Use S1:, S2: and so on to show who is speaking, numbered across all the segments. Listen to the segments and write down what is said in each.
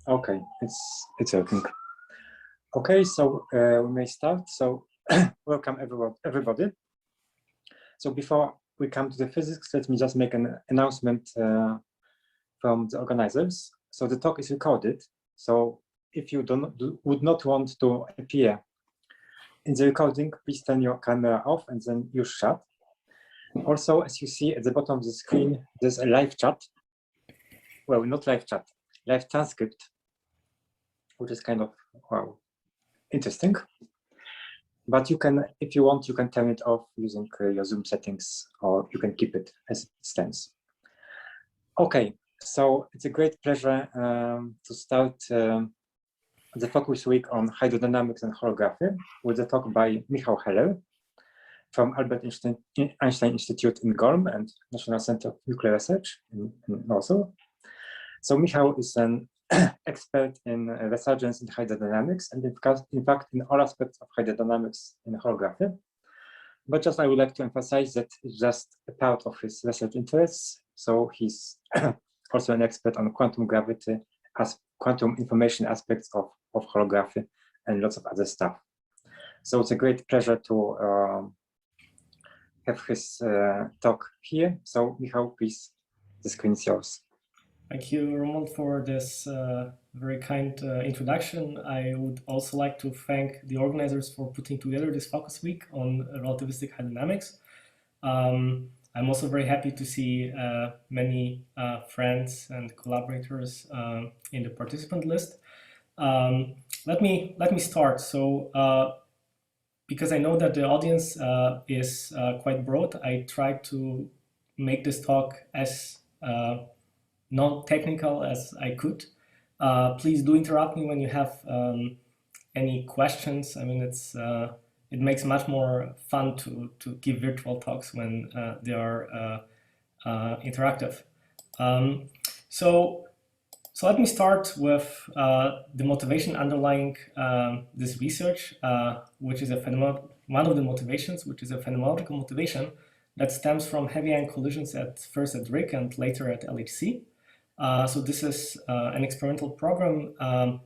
S1: Okay, it's working. Okay, so we may start. So welcome everybody. So before we come to the physics, let me just make an announcement from the organizers. So the talk is recorded. So if you would not want to appear in the recording, please turn your camera off and then use chat. Also, as you see at the bottom of the screen, there's a live chat. Well, not live chat, live transcript, which is kind of, wow, interesting. But you can, if you want, you can turn it off using your Zoom settings, or you can keep it as it stands. Okay, so it's a great pleasure to start the focus week on hydrodynamics and holography with a talk by Michal from Albert Einstein Institute in Gorm and National Center of Nuclear Research in Warsaw. So Michal is an expert in resurgence in hydrodynamics and in fact in all aspects of hydrodynamics in holography. But just I would like to emphasize that it's just a part of his research interests. So he's also an expert on quantum gravity, as quantum information aspects of holography and lots of other stuff. So it's a great pleasure to have his talk here. So Michal, please, the screen is yours.
S2: Thank you, Roman, for this very kind introduction. I would also like to thank the organizers for putting together this focus week on relativistic hydrodynamics. I'm also very happy to see many friends and collaborators in the participant list. Let me start. So, because I know that the audience is quite broad, I tried to make this talk as non-technical as I could. Please do interrupt me when you have any questions. I mean, it makes much more fun to give virtual talks when they are interactive. So let me start with the motivation underlying this research, which is one of the motivations, which is a phenomenological motivation that stems from heavy ion collisions first at RHIC and later at LHC. So this is an experimental program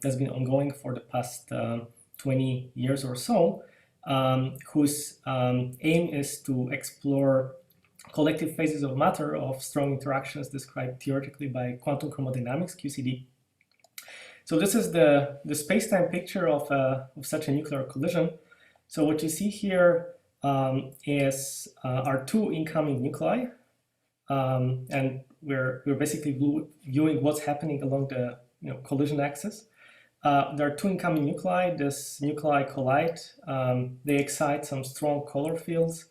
S2: that's been ongoing for the past 20 years or so, whose aim is to explore collective phases of matter of strong interactions described theoretically by quantum chromodynamics, QCD. So this is the space-time picture of such a nuclear collision. So what you see here are two incoming nuclei, and we're basically viewing what's happening along the collision axis. There are two incoming nuclei. This nuclei collide. They excite some strong color fields.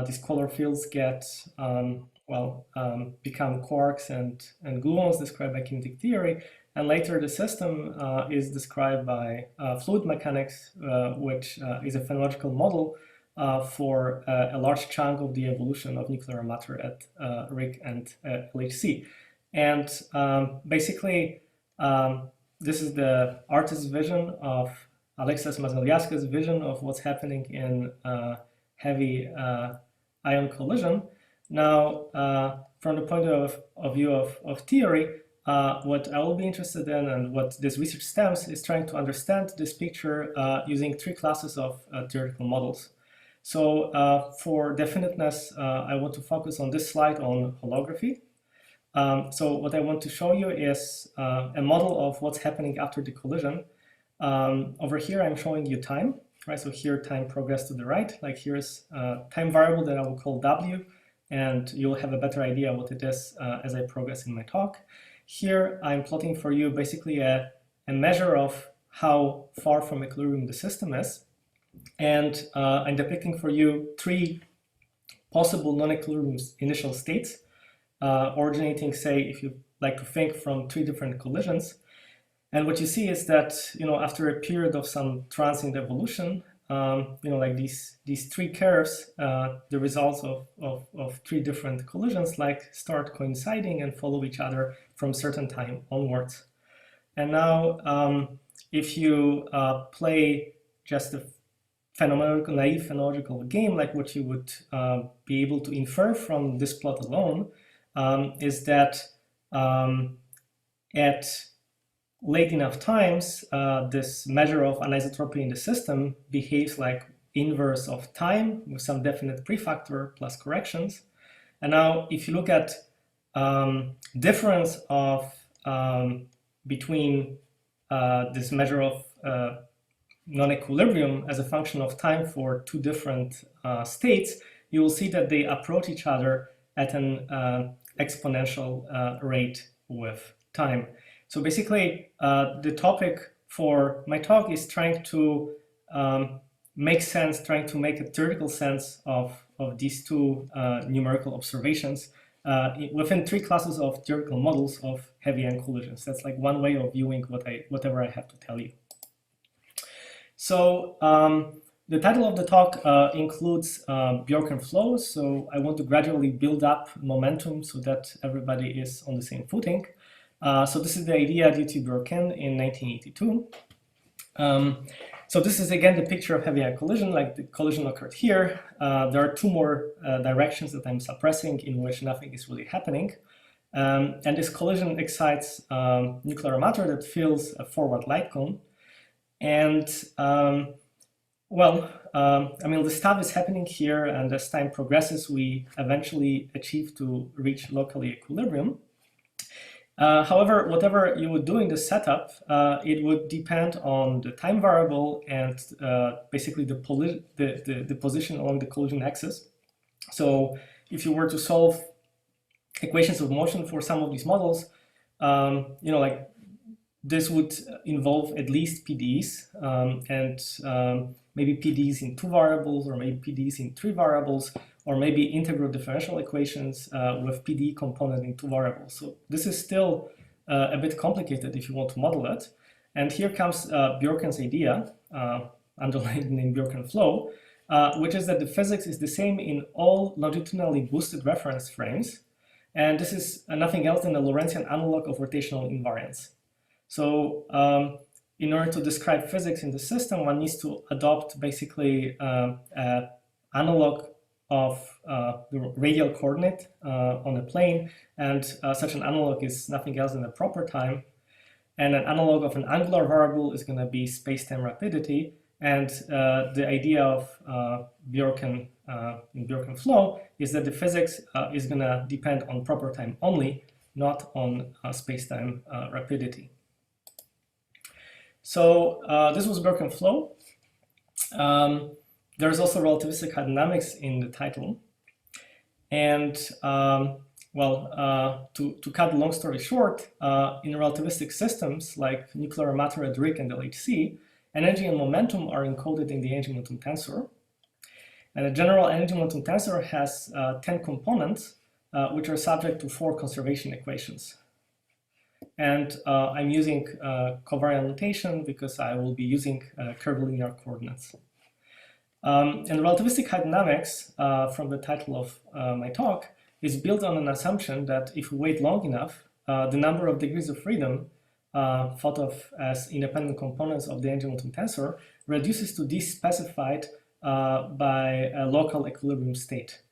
S2: These color fields become quarks and gluons described by kinetic theory. And later the system is described by fluid mechanics, which is a phenological model for a large chunk of the evolution of nuclear matter at RHIC and LHC. And basically, this is the artist's vision of Aleksas Mazalyaska's vision of what's happening in heavy ion collision. Now, from the point of view of theory, what I will be interested in and what this research stems is trying to understand this picture using three classes of theoretical models. So for definiteness, I want to focus on this slide on holography. So what I want to show you is a model of what's happening after the collision. Over here, I'm showing you time, right? So here, time progressed to the right. Like here's a time variable that I will call W, and you'll have a better idea what it is as I progress in my talk. Here, I'm plotting for you basically a measure of how far from equilibrium the system is. And I'm depicting for you three possible non-equilibrium initial states, originating, say, if you like to think, from three different collisions. And what you see is that, after a period of some transient evolution, like these three curves, the results of three different collisions, like start coinciding and follow each other from certain time onwards. And now, if you play just a naive phenomenological game, like what you would be able to infer from this plot alone, is that at late enough times, this measure of anisotropy in the system behaves like inverse of time with some definite prefactor plus corrections. And now if you look at difference of between this measure of non-equilibrium as a function of time for two different states, you will see that they approach each other at an exponential rate with time. So basically, the topic for my talk is trying to make sense, trying to make a theoretical sense of these two numerical observations within three classes of theoretical models of heavy ion collisions. That's like one way of viewing whatever I have to tell you. So the title of the talk includes Bjorken flows. So I want to gradually build up momentum so that everybody is on the same footing. So this is the idea due to Bjorken in 1982. So this is again the picture of heavy ion collision, like the collision occurred here. There are two more directions that I'm suppressing in which nothing is really happening. And this collision excites nuclear matter that fills a forward light cone. And well, I mean, the stuff is happening here, and as time progresses, we eventually achieve to reach local equilibrium. However, whatever you would do in the setup, it would depend on the time variable and basically the position along the collision axis. So if you were to solve equations of motion for some of these models, you know, like this would involve at least PDEs and maybe PDEs in two variables, or maybe PDEs in three variables, or maybe integral differential equations with PDE component in two variables. So this is still a bit complicated if you want to model it. And here comes Bjorken's idea, underlined in Bjorken flow, which is that the physics is the same in all longitudinally boosted reference frames. And this is nothing else than a Lorentzian analog of rotational invariance. So in order to describe physics in the system, one needs to adopt basically analog of the radial coordinate on a plane, and such an analog is nothing else than a proper time, and an analog of an angular variable is going to be space-time rapidity. And the idea of Bjorken in Bjorken flow is that the physics is going to depend on proper time only, not on space-time rapidity. So this was Bjorken flow. There's also relativistic hydrodynamics in the title. And well, to cut the long story short, in relativistic systems like nuclear matter at RHIC and LHC, energy and momentum are encoded in the energy momentum tensor. And a general energy momentum tensor has 10 components, which are subject to 4 conservation equations. And I'm using covariant notation because I will be using curvilinear coordinates. And relativistic hydrodynamics, from the title of my talk, is built on an assumption that if we wait long enough, the number of degrees of freedom, thought of as independent components of the energy momentum tensor, reduces to these specified by a local equilibrium state.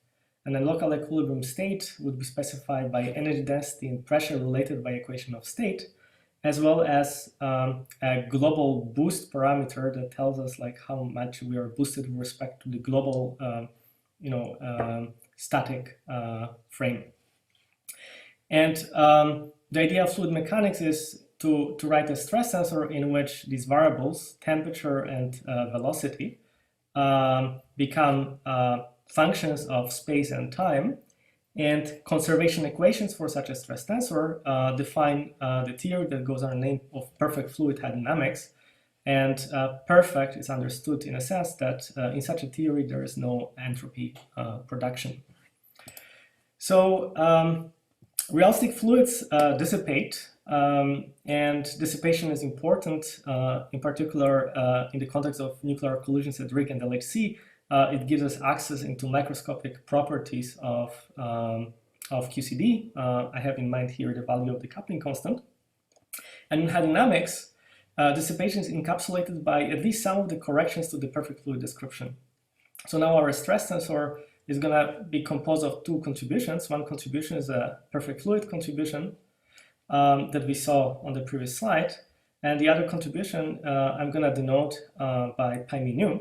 S2: And a local equilibrium state would be specified by energy density and pressure related by equation of state, as well as a global boost parameter that tells us like how much we are boosted with respect to the global, static frame. And the idea of fluid mechanics is to write a stress tensor in which these variables, temperature and velocity, become functions of space and time, and conservation equations for such a stress tensor define the theory that goes under the name of perfect fluid hydrodynamics. And perfect is understood in a sense that in such a theory there is no entropy production. So realistic fluids dissipate, and dissipation is important, in particular in the context of nuclear collisions at RHIC and LHC. It gives us access into microscopic properties of QCD. I have in mind here the value of the coupling constant. And in hydrodynamics, dissipation is encapsulated by at least some of the corrections to the perfect fluid description. So now our stress tensor is going to be composed of 2 contributions. One contribution is a perfect fluid contribution that we saw on the previous slide. And the other contribution I'm going to denote by pi mu,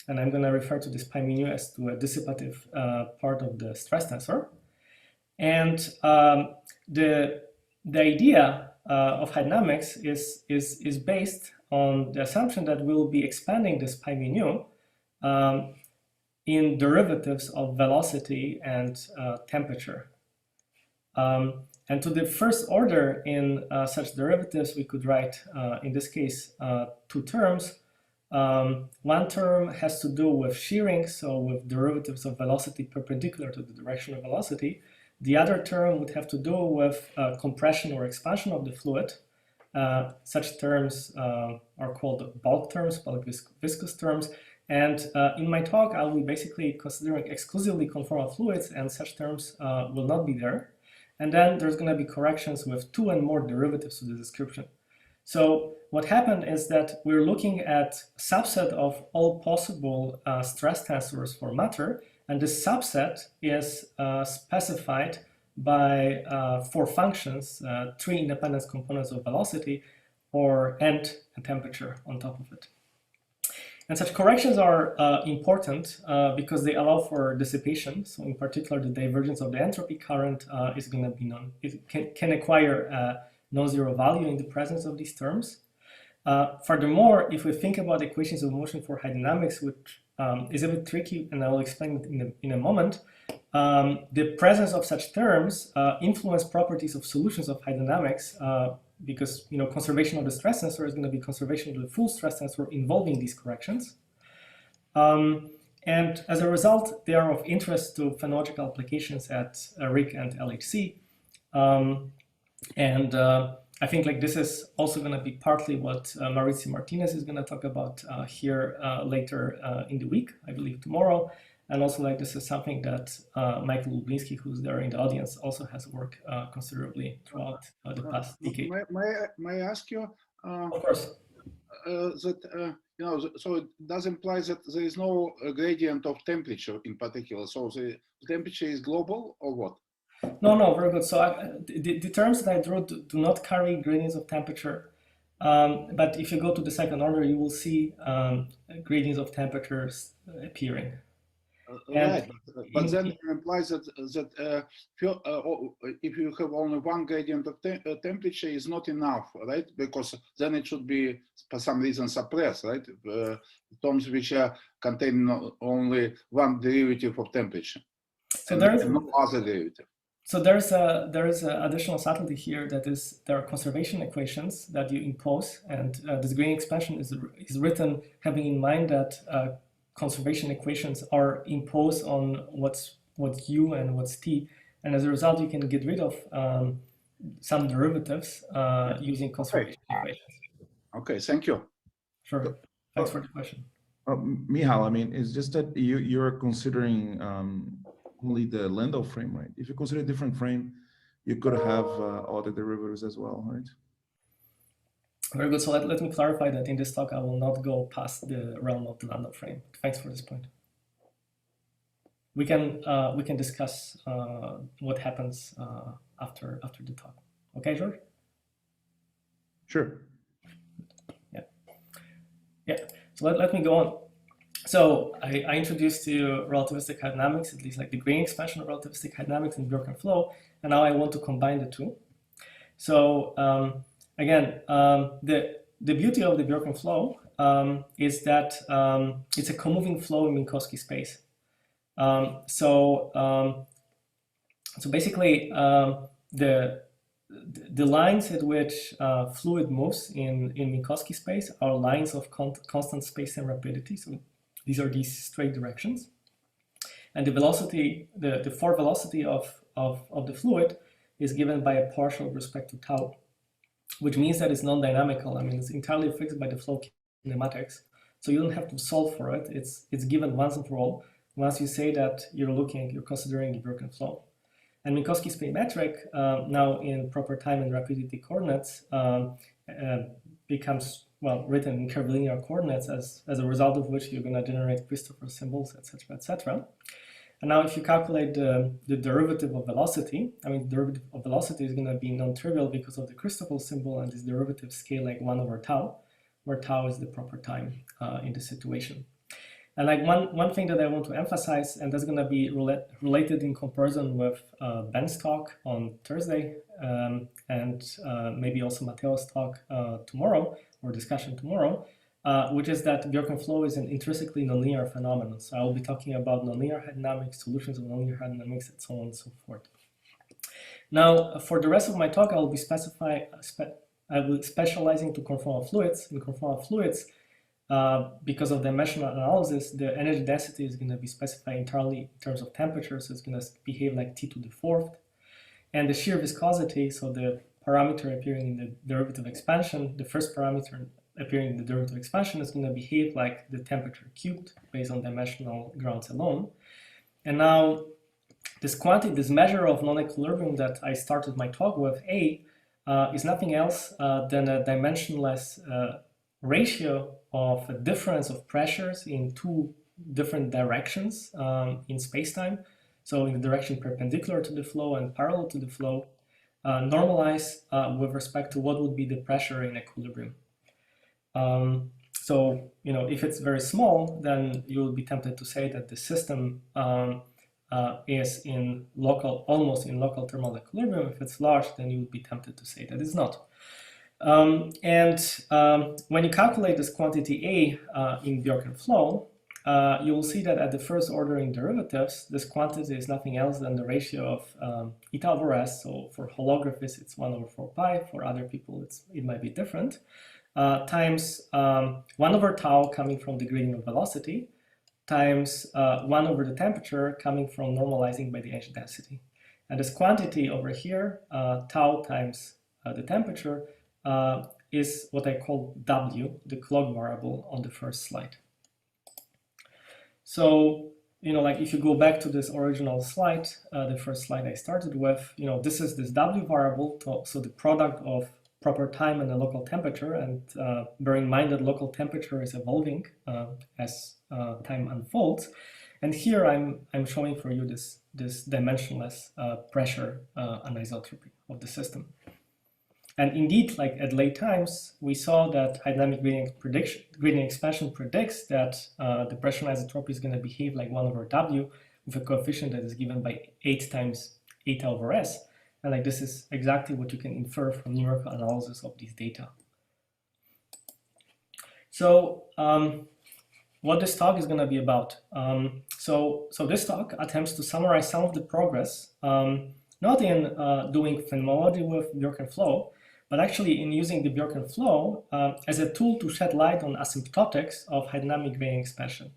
S2: and I'm going to refer to this pi mu as to a dissipative part of the stress tensor. And the idea of hydrodynamics is based on the assumption that we'll be expanding this pi mu in derivatives of velocity and temperature. And to the first order in such derivatives, we could write, in this case, two terms. One term has to do with shearing, so with derivatives of velocity perpendicular to the direction of velocity. The other term would have to do with compression or expansion of the fluid. Such terms are called bulk terms, bulk viscous terms. And in my talk, I will be basically considering exclusively conformal fluids, and such terms will not be there. And then there's going to be corrections with two and more derivatives to the description. So what happened is that we're looking at a subset of all possible stress tensors for matter, and this subset is specified by four functions, three independent components of velocity, and temperature on top of it. And such corrections are important because they allow for dissipation. So in particular, the divergence of the entropy current is going to be can acquire a non-zero value in the presence of these terms. Furthermore, if we think about equations of motion for hydrodynamics, which is a bit tricky, and I will explain it in a moment, the presence of such terms influence properties of solutions of hydrodynamics because conservation of the stress tensor is going to be conservation of the full stress tensor involving these corrections. And as a result, they are of interest to phenological applications at RHIC and LHC. I think this is also going to be partly what Mauricio Martinez is going to talk about here later in the week, I believe tomorrow. And also this is something that Michael Lublinsky, who's there in the audience, also has worked considerably throughout the past decade.
S3: May I ask you?
S2: Of course.
S3: So it does imply that there is no gradient of temperature in particular. So the temperature is global or what?
S2: No, very good. So the terms that I drew do not carry gradients of temperature. But if you go to the second order, you will see gradients of temperatures appearing.
S3: Right, but then it implies that if you have only one gradient of temperature is not enough, right? Because then it should be for some reason suppressed, right? Terms which are containing only one derivative of temperature, so there is no other derivative.
S2: So there is an additional subtlety here, that is there are conservation equations that you impose, and this gradient expansion is written having in mind that conservation equations are imposed on what's u and what's t, and as a result you can get rid of some derivatives using conservation equations.
S3: Okay, thank you.
S2: Sure, thanks for the question.
S4: Michal, I mean, it's just that you're considering only the Landau frame, right? If you consider a different frame, you could have other derivatives as well, right?
S2: Very good. So let me clarify that in this talk, I will not go past the realm of the Landau frame. Thanks for this point. We can discuss what happens after the talk. Okay, George?
S4: Sure.
S2: Yeah. So let me go on. So I introduced to you relativistic hydrodynamics, at least the gradient expansion of relativistic hydrodynamics and Bjorken flow, and now I want to combine the two. So again, the beauty of the Bjorken flow is that it's a comoving flow in Minkowski space. So basically, the lines at which fluid moves in Minkowski space are lines of constant space-time rapidity. So these are these straight directions, and the velocity, the forward velocity of the fluid is given by a partial with respect to tau, which means that it's non-dynamical. I mean, it's entirely fixed by the flow kinematics. So you don't have to solve for it. It's given once and for all. Once you say that you're considering the Bjorken flow. And Minkowski space metric now in proper time and rapidity coordinates becomes written in curvilinear coordinates, as a result of which you're going to generate Christopher symbols, etc., etc. And now if you calculate the derivative of velocity, I mean, the derivative of velocity is going to be non-trivial because of the Christoffel symbol, and this derivative scale like 1 over tau, where tau is the proper time in the situation. And like one thing that I want to emphasize, and that's going to be related in comparison with Ben's talk on Thursday, and maybe also Mateo's talk tomorrow, or discussion tomorrow, which is that Bjorken flow is an intrinsically nonlinear phenomenon. So I will be talking about nonlinear hydrodynamics, solutions of nonlinear hydrodynamics, and so on and so forth. Now, for the rest of my talk, I will be specializing to conformal fluids. In conformal fluids, because of dimensional analysis, the energy density is going to be specified entirely in terms of temperature, so it's going to behave like T to the 4th. And the shear viscosity, so the parameter appearing in the derivative expansion, the first parameter appearing in the derivative expansion is going to behave like the temperature cubed based on dimensional grounds alone. And now this quantity, this measure of non-equilibrium that I started my talk with, A, is nothing else than a dimensionless ratio of a difference of pressures in two different directions in space-time. So in the direction perpendicular to the flow and parallel to the flow, normalized with respect to what would be the pressure in equilibrium. So, you know, if it's very small, then you will be tempted to say that the system is in local, almost in local thermal equilibrium. If it's large, then you will be tempted to say that it's not. When you calculate this quantity A in Bjorken flow, you will see that at the first ordering derivatives, this quantity is nothing else than the ratio of eta over s. So for holographists, it's 1 over 4 pi. For other people, it might be different. Times 1 over tau coming from the gradient of velocity, times 1 over the temperature coming from normalizing by the energy density. And this quantity over here, tau times the temperature, is what I call W, the clock variable on the first slide. So, you know, like if you go back to this original slide, the first slide I started with, you know, this is this W variable, so the product of proper time and the local temperature, and bear in mind that local temperature is evolving as time unfolds. And here I'm showing for you this dimensionless pressure anisotropy of the system. And indeed, like at late times, we saw that hydrodynamic gradient expansion predicts that the pressure anisotropy is going to behave like 1 over W with a coefficient that is given by 8 times eta over s. And like this is exactly what you can infer from numerical analysis of these data. So what this talk is going to be about. So this talk attempts to summarize some of the progress, not in doing phenomenology with Bjorken flow, but actually in using the Bjorken flow as a tool to shed light on asymptotics of hydrodynamic gradient expansion.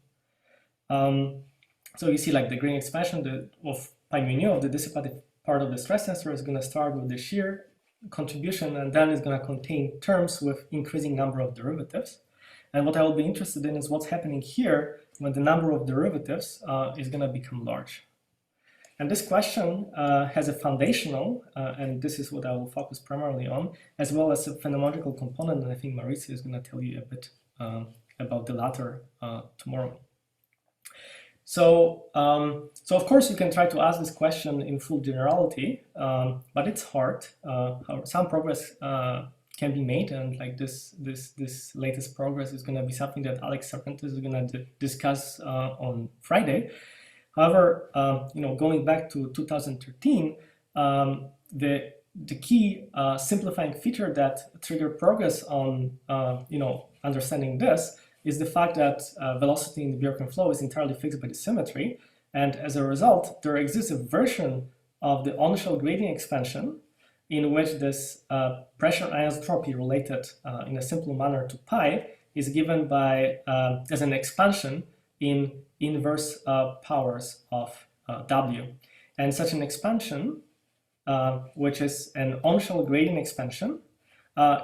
S2: So you see like the gradient expansion of pi mu nu of the dissipative part of the stress tensor is going to start with the shear contribution, and then it's going to contain terms with increasing number of derivatives. And what I will be interested in is what's happening here when the number of derivatives is going to become large. And this question has a foundational, and this is what I will focus primarily on, as well as a phenomenological component, and I think Maurizio is going to tell you a bit about the latter tomorrow. So of course you can try to ask this question in full generality, but it's hard. Some progress can be made, and like this latest progress is going to be something that Alex Serpentis is going to discuss on Friday. However, you know, going back to 2013, the key simplifying feature that triggered progress on you know, understanding this is the fact that velocity in the Bjorken flow is entirely fixed by the symmetry, and as a result, there exists a version of the on-shell gradient expansion in which this pressure anisotropy related in a simple manner to pi is given by as an expansion in inverse powers of W. And such an expansion, which is an on-shell gradient expansion,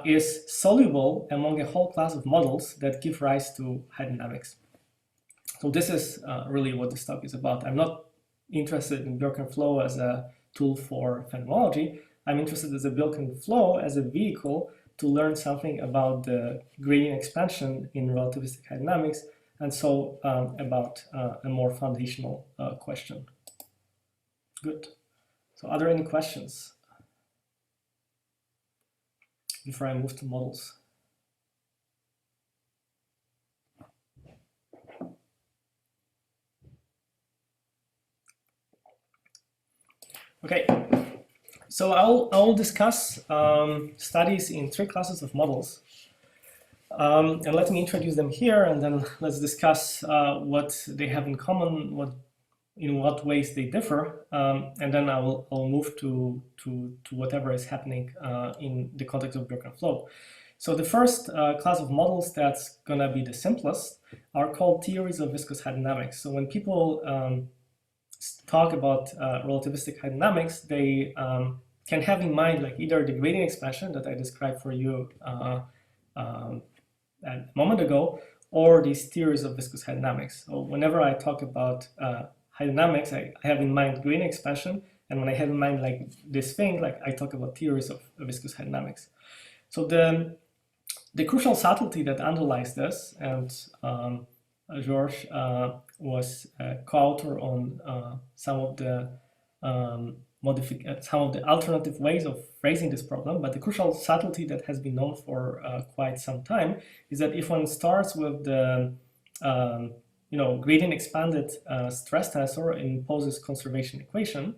S2: is soluble among a whole class of models that give rise to hydrodynamics. So this is really what this talk is about. I'm not interested in Bjorken flow as a tool for phenomenology. I'm interested in the Bjorken flow as a vehicle to learn something about the gradient expansion in relativistic hydrodynamics and solve about a more foundational question. Good. So are there any questions before I move to models? Okay, so I'll discuss studies in 3 classes of models. And let me introduce them here, and then let's discuss what they have in common, in what ways they differ, and then I'll move to whatever is happening in the context of Bjorken flow. So the first class of models that's gonna be the simplest are called theories of viscous hydrodynamics. So when people talk about relativistic hydrodynamics, they can have in mind like either the gradient expansion that I described for you a moment ago, or these theories of viscous hydrodynamics. So whenever I talk about hydrodynamics, I have in mind gradient expansion, and when I have in mind like this thing, like I talk about theories of viscous hydrodynamics. So the crucial subtlety that underlies this, and George was a co-author on some of the alternative ways of phrasing this problem, but the crucial subtlety that has been known for quite some time is that if one starts with the gradient expanded stress tensor and imposes conservation equation,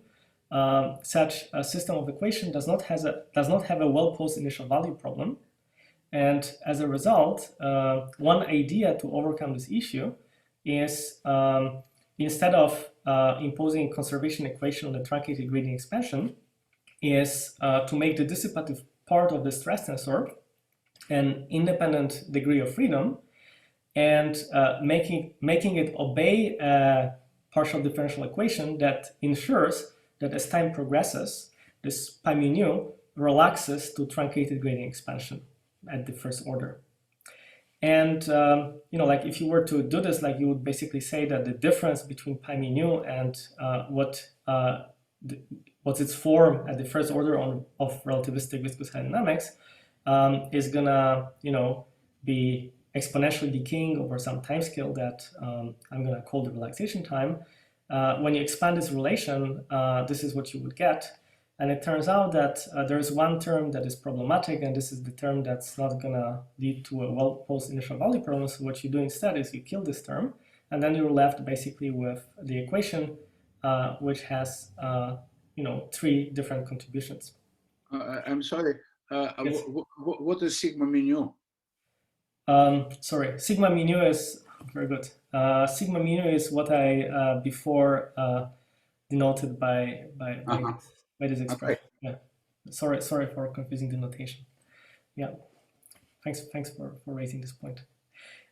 S2: such a system of equation does not have a well-posed initial value problem. And as a result, one idea to overcome this issue is instead of imposing a conservation equation on the truncated gradient expansion, is to make the dissipative part of the stress tensor an independent degree of freedom, and making it obey a partial differential equation that ensures that as time progresses, this pi mu nu relaxes to truncated gradient expansion at the first order. And like if you were to do this, like you would basically say that the difference between pi mu nu and what's its form at the first order of relativistic viscous hydrodynamics is gonna be exponentially decaying over some time scale that I'm gonna call the relaxation time. When you expand this relation, this is what you would get. And it turns out that there's one term that is problematic, and this is the term that's not gonna lead to a well-posed initial value problem. So what you do instead is you kill this term, and then you're left basically with the equation, which has 3 different contributions.
S3: I'm sorry.
S2: Yes.
S3: What is sigma mu nu?
S2: Sorry, sigma mu nu is very good. Sigma mu nu is what I before denoted by this expression. Okay. Yeah. Sorry for confusing the notation. Yeah. Thanks for raising this point.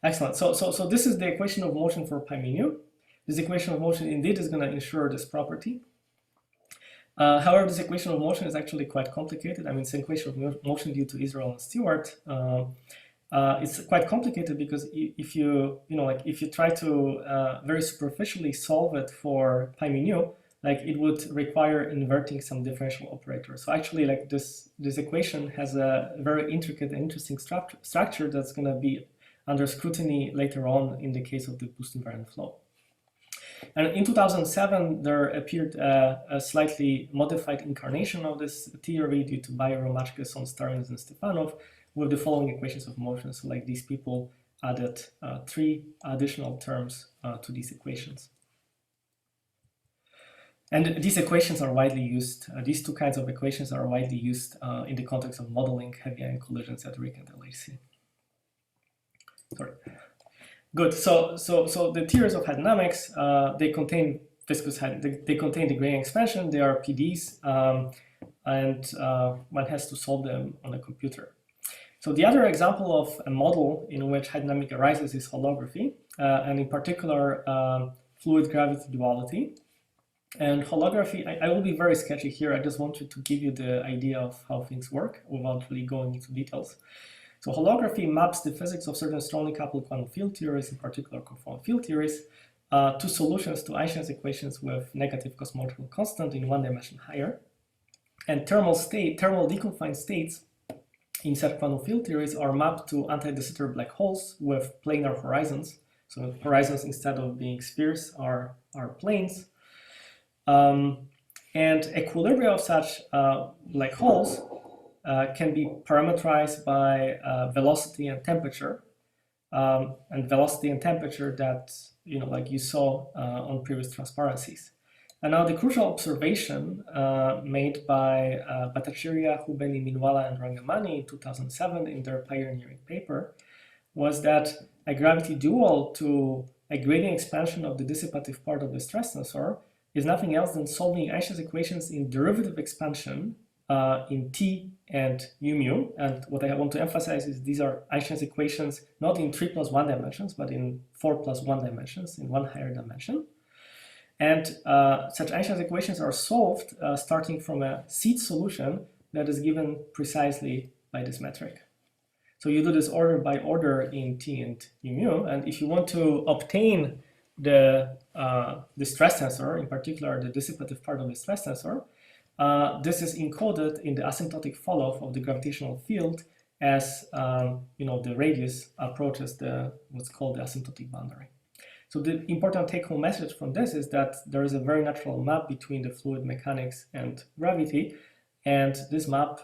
S2: Excellent. So this is the equation of motion for pi mu nu. This equation of motion indeed is going to ensure this property. However, this equation of motion is actually quite complicated. I mean, it's an equation of motion due to Israel and Stewart. It's quite complicated because if you try to very superficially solve it for pi mu nu, like it would require inverting some differential operator. So actually, like this equation has a very intricate and interesting structure that's going to be under scrutiny later on in the case of the boost invariant flow. And in 2007, there appeared a slightly modified incarnation of this theory due to Bayer, Romachka, Sonstarians, and Stefanov with the following equations of motion. So like these people added 3 additional terms to these equations. And these equations are widely used. These 2 kinds of equations are widely used in the context of modeling heavy ion collisions at RHIC and LHC. Sorry. Good. So the theories of hydrodynamics, they contain they contain the gradient expansion. They are PDs, and one has to solve them on a computer. So the other example of a model in which hydrodynamic arises is holography, and in particular fluid gravity duality. And holography, I will be very sketchy here. I just wanted to give you the idea of how things work without really going into details. So holography maps the physics of certain strongly coupled quantum field theories, in particular conformal field theories, to solutions to Einstein's equations with negative cosmological constant in 1 dimension higher. And thermal deconfined states in such quantum field theories are mapped to anti-de Sitter black holes with planar horizons So horizons, instead of being spheres, are planes. And equilibria of such black holes can be parameterized by velocity and temperature. And velocity and temperature that, like you saw on previous transparencies. And now the crucial observation made by Bhattacharya, Hubeni, Minwala, and Rangamani in 2007 in their pioneering paper was that a gravity dual to a gradient expansion of the dissipative part of the stress tensor is nothing else than solving Einstein's equations in derivative expansion in T and U mu. And what I want to emphasize is these are Einstein's equations not in 3+1 dimensions, but in 4+1 dimensions, in one higher dimension. And such Einstein's equations are solved starting from a seed solution that is given precisely by this metric. So you do this order by order in T and U mu, and if you want to obtain the stress tensor, in particular the dissipative part of the stress tensor, this is encoded in the asymptotic falloff of the gravitational field as the radius approaches what's called the asymptotic boundary. So the important take-home message from this is that there is a very natural map between the fluid mechanics and gravity, and this map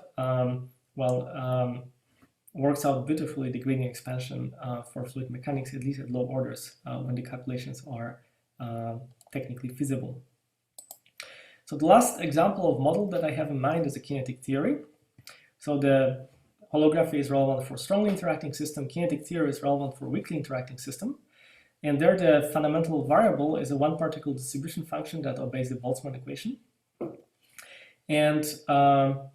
S2: works out beautifully the gradient expansion for fluid mechanics, at least at low orders, when the calculations are technically feasible. So the last example of model that I have in mind is a kinetic theory. So the holography is relevant for strongly interacting system. Kinetic theory is relevant for weakly interacting system. And there the fundamental variable is a one-particle distribution function that obeys the Boltzmann equation. And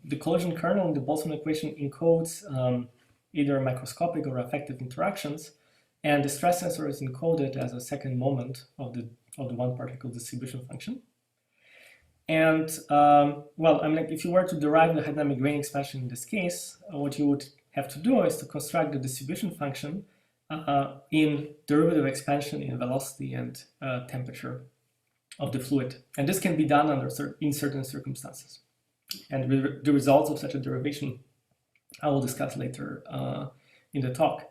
S2: the collision kernel in the Boltzmann equation encodes either microscopic or affective interactions, and the stress tensor is encoded as a second moment of the one-particle distribution function. And if you were to derive the hydrodynamic gradient expansion in this case, what you would have to do is to construct the distribution function in derivative expansion in velocity and temperature of the fluid. And this can be done in certain circumstances. And the results of such a derivation I will discuss later in the talk.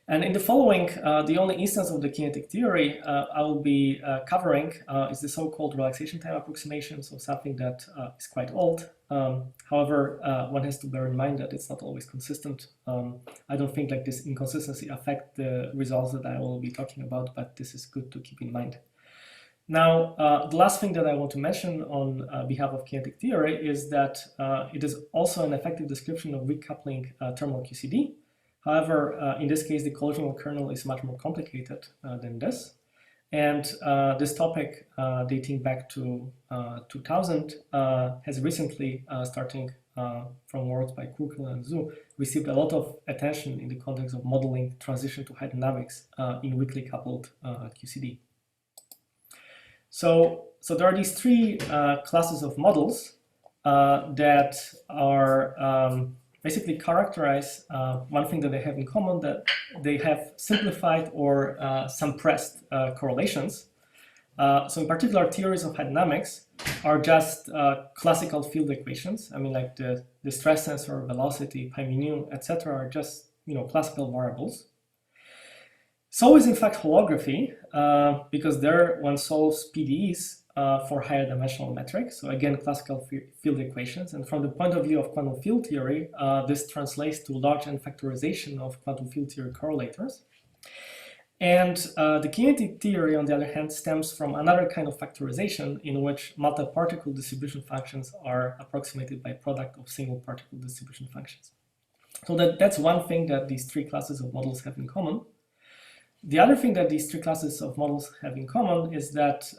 S2: And in the following, the only instance of the kinetic theory I will be covering is the so-called relaxation time approximation, so something that is quite old. However, one has to bear in mind that it's not always consistent. I don't think this inconsistency affects the results that I will be talking about, but this is good to keep in mind. Now, the last thing that I want to mention on behalf of kinetic theory is that it is also an effective description of weak coupling thermal QCD. However, in this case, the collisional kernel is much more complicated than this. And this topic, dating back to 2000, has recently, starting from works by Kurkel and Zhu, received a lot of attention in the context of modeling transition to hydrodynamics in weakly coupled QCD. So there are these three classes of models that are basically characterize one thing that they have in common, that they have simplified or suppressed correlations. So in particular, theories of hydrodynamics are just classical field equations. I mean, like the stress tensor, velocity, pi mu, etc. are just classical variables. So is in fact holography, because there one solves PDEs for higher dimensional metrics. So again, classical field equations. And from the point of view of quantum field theory, this translates to large n factorization of quantum field theory correlators. And the kinetic theory, on the other hand, stems from another kind of factorization in which multi-particle distribution functions are approximated by product of single particle distribution functions. So that's one thing that these three classes of models have in common. The other thing that these three classes of models have in common is that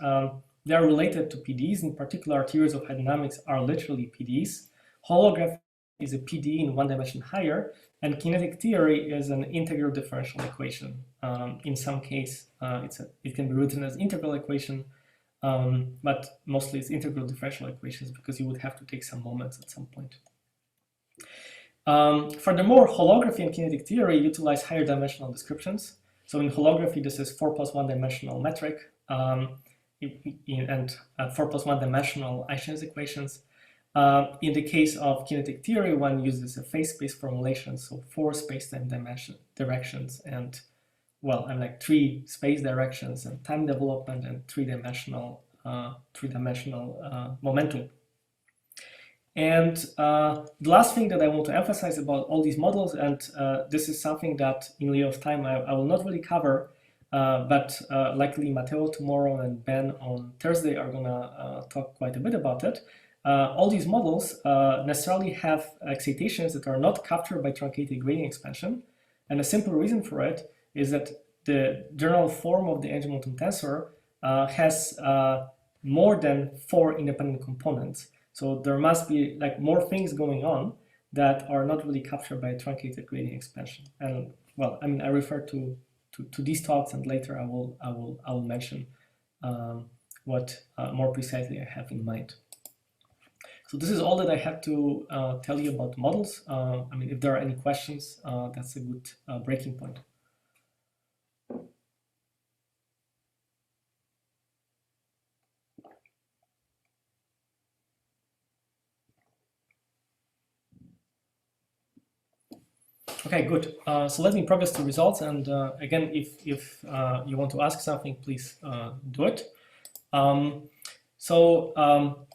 S2: they are related to PDEs. In particular, theories of hydrodynamics are literally PDEs. Holography is a PDE in one dimension higher, and kinetic theory is an integral differential equation. In some case, it can be written as integral equation, but mostly it's integral differential equations because you would have to take some moments at some point. Furthermore, holography and kinetic theory utilize higher dimensional descriptions. So in holography, this is 4+1 dimensional metric and 4+1 dimensional Einstein's equations. In the case of kinetic theory, one uses a phase space formulation, so 4 space-time directions and well, I'm like 3 space directions and time development and three-dimensional momentum. And the last thing that I want to emphasize about all these models, and this is something that in lieu of time I will not really cover, but likely Matteo tomorrow and Ben on Thursday are gonna talk quite a bit about it. All these models necessarily have excitations that are not captured by truncated gradient expansion. And a simple reason for it is that the general form of the energy momentum tensor has more than 4 independent components. So there must be like more things going on that are not really captured by truncated gradient expansion. And well, I mean, I refer to these talks, and later I will mention what more precisely I have in mind. So this is all that I have to tell you about models. I mean, if there are any questions, that's a good breaking point. Okay, good. So let me progress to results. And again, if you want to ask something, please do it.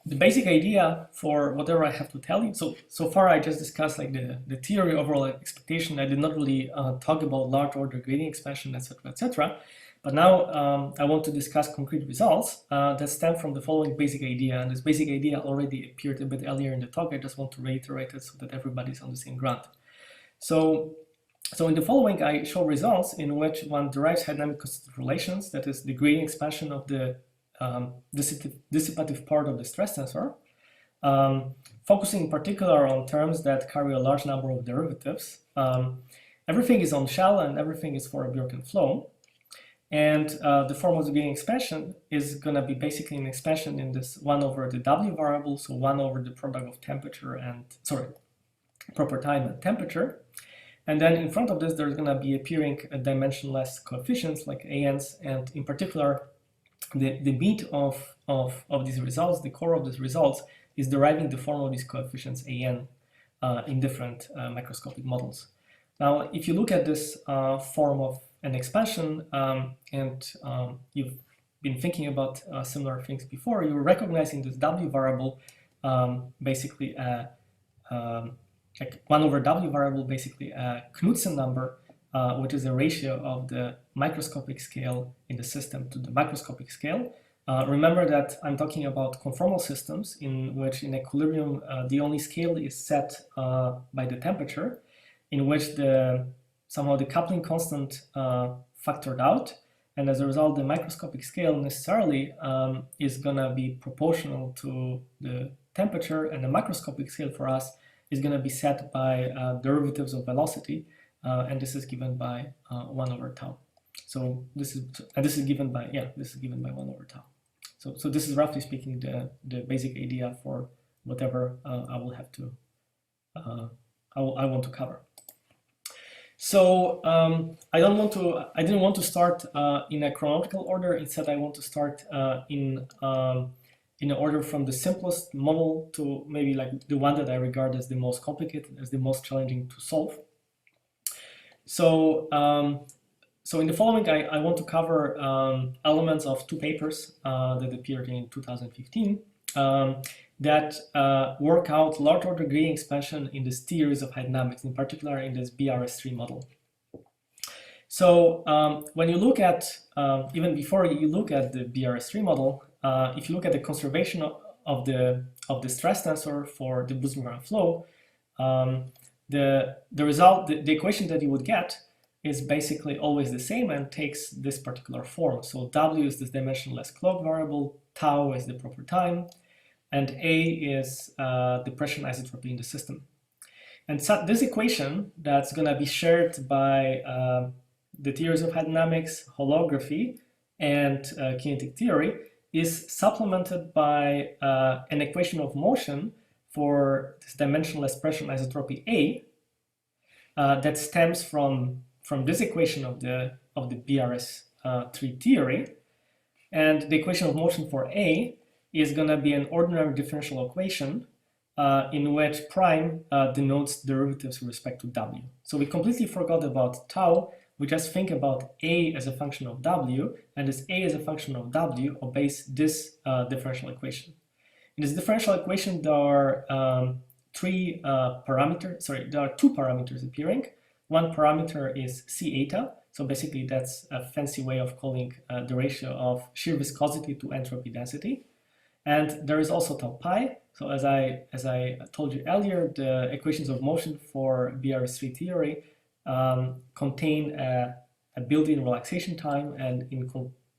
S2: The basic idea for whatever I have to tell you. So far, I just discussed like the theory, overall expectation. I did not really talk about large order gradient expansion, etc., etc. But now I want to discuss concrete results that stem from the following basic idea. And this basic idea already appeared a bit earlier in the talk. I just want to reiterate it so that everybody's on the same ground. So in the following, I show results in which one derives dynamic constitutive relations, that is the gradient expansion of the dissipative part of the stress tensor, focusing in particular on terms that carry a large number of derivatives. Everything is on shell and everything is for a Bjorken flow. And the form of the gradient expansion is going to be basically an expansion in this 1 over the W variable, so 1 over the product of temperature and, proper time and temperature. And then in front of this, there's going to be appearing dimensionless coefficients like ANs, and in particular, the meat of these results, the core of these results, is deriving the form of these coefficients AN in different microscopic models. Now, if you look at this form of an expansion, and you've been thinking about similar things before, you're recognizing this W variable basically like 1 over W variable, basically a Knudsen number, which is a ratio of the microscopic scale in the system to the microscopic scale. Remember that I'm talking about conformal systems in which in equilibrium the only scale is set by the temperature, in which somehow the coupling constant factored out, and as a result the microscopic scale necessarily is going to be proportional to the temperature, and the macroscopic scale for us is going to be set by derivatives of velocity, and this is given by 1 over tau. So this is given by 1 over tau. So this is roughly speaking the basic idea for whatever I will have to I want to cover. So I didn't want to start in a chronological order. Instead, I want to start in order from the simplest model to maybe like the one that I regard as the most complicated, as the most challenging to solve. So in the following, I want to cover elements of 2 papers that appeared in 2015 that work out large order gradient expansion in this theories of hydrodynamics, in particular in this BRS3 model. So when you look at, even before you look at the BRS3 model, if you look at the conservation of the stress tensor for the Bose-Mehran flow, the result, the equation that you would get is basically always the same and takes this particular form. So W is this dimensionless clock variable, tau is the proper time, and A is the pressure and isotropy in the system. And so this equation that's going to be shared by the theories of hydrodynamics, holography, and kinetic theory is supplemented by an equation of motion for this dimensionless pressure and isotropy A that stems from this equation of the BRS3 theory. And the equation of motion for A is going to be an ordinary differential equation in which prime denotes derivatives with respect to W. So we completely forgot about tau. we just think about A as a function of W, and this A as a function of W obeys this differential equation. In this differential equation, there are two parameters appearing. One parameter is C eta. So basically, that's a fancy way of calling the ratio of shear viscosity to entropy density. And there is also tau pi. So as I told you earlier, the equations of motion for BRS3 theory contain a built-in relaxation time, and in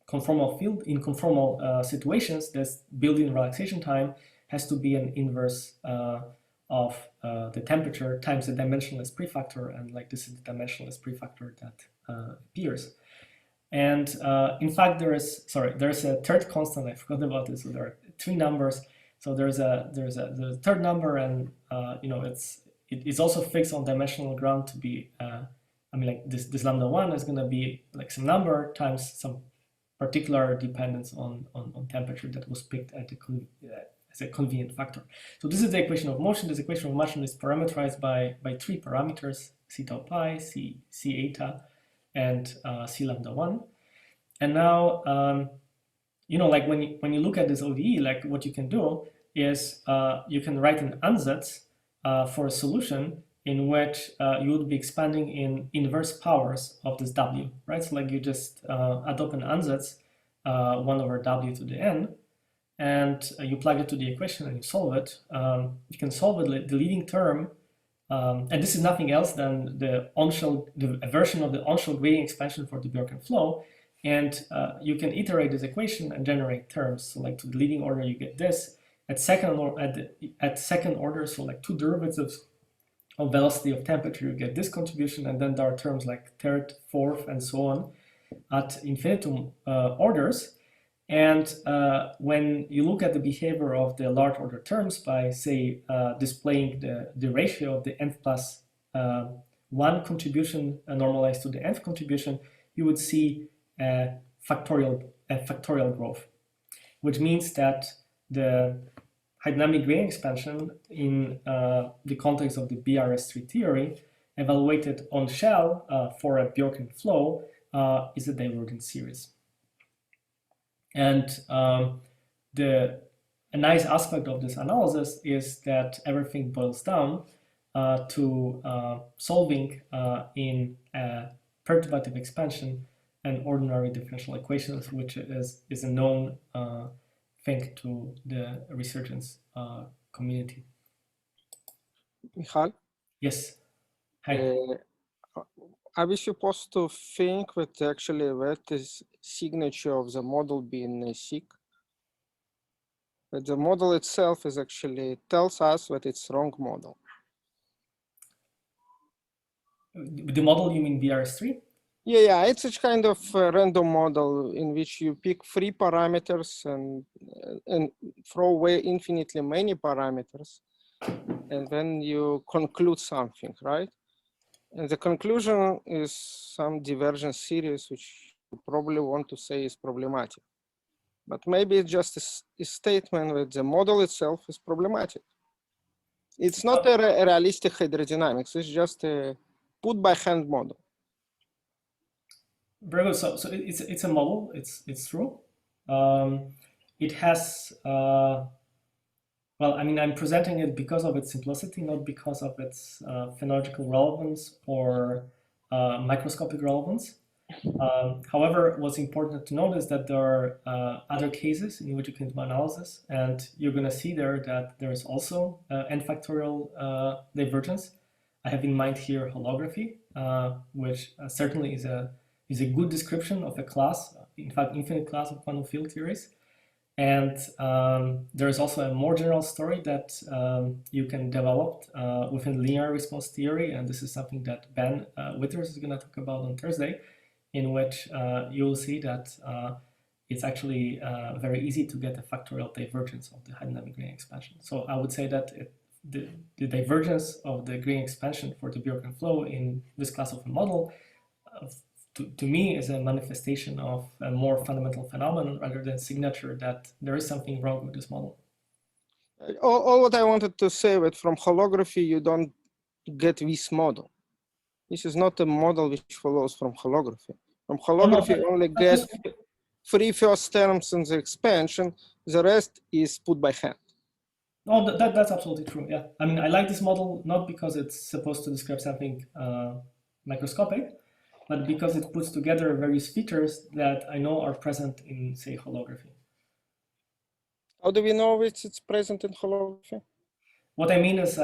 S2: conformal situations, this built-in relaxation time has to be an inverse of the temperature times the dimensionless prefactor, and like this is the dimensionless prefactor that appears. And in fact, there's a third constant. I forgot about this. So there are three numbers. So there's the third number, and it's also fixed on dimensional ground to be. This lambda 1 is going to be like some number times some particular dependence on temperature that was picked at as a convenient factor. So this is the equation of motion. This equation of motion is parameterized by three parameters: C tau pi, C eta, and C lambda 1. And now, like when you look at this ODE, like what you can do is you can write an ansatz for a solution in which you would be expanding in inverse powers of this W, right? So like you just adopt an ansatz 1 over W to the n, and you plug it to the equation and you solve it. You can solve it, the leading term, and this is nothing else than the version of the on-shell gradient expansion for the Bjorken flow. And you can iterate this equation and generate terms. So like to the leading order, you get this. At second order, so like two derivatives of velocity of temperature, you get this contribution. And then there are terms like third, fourth, and so on at infinitum orders. And when you look at the behavior of the large order terms by, say, displaying the ratio of the nth plus 1 contribution normalized to the nth contribution, you would see a factorial growth, which means that the hydrodynamic gradient expansion in the context of the BRS3 theory, evaluated on shell for a Bjorken flow, is a divergent series. And a nice aspect of this analysis is that everything boils down to solving in a perturbative expansion and ordinary differential equations, which is a known thing to the resurgence community.
S5: Michal?
S2: Yes. Hi.
S5: Are we supposed to think that actually that is signature of the model being sick? That the model itself is actually tells us that it's wrong model.
S2: The model, you mean BRS3?
S5: Yeah, it's a kind of random model in which you pick 3 parameters and throw away infinitely many parameters, and then you conclude something, right? And the conclusion is some divergent series, which you probably want to say is problematic. But maybe it's just a statement that the model itself is problematic. It's not a realistic hydrodynamics, it's just a put by hand model.
S2: Very good. So it's a model. It's true. It has well, I mean, I'm presenting it because of its simplicity, not because of its phenological relevance or microscopic relevance. However, what's important to note is that there are other cases in which you can do analysis, and you're going to see there that there is also n factorial divergence. I have in mind here holography, which certainly is a good description of a class, in fact, infinite class of quantum field theories. And there is also a more general story that you can develop within linear response theory, and this is something that Ben Withers is going to talk about on Thursday, in which you'll see that it's actually very easy to get a factorial divergence of the hydrodynamic gradient expansion. So I would say that the divergence of the gradient expansion for the Bjorken flow in this class of a model to me is a manifestation of a more fundamental phenomenon rather than signature that there is something wrong with this model.
S5: All what I wanted to say that from holography, you don't get this model. This is not a model which follows from holography. From holography, you only get 3 first terms in the expansion. The rest is put by hand.
S2: Oh, that's absolutely true. Yeah, I mean, I like this model not because it's supposed to describe something microscopic, but because it puts together various features that I know are present in, say, holography.
S5: How do we know it's present in holography?
S2: What I mean is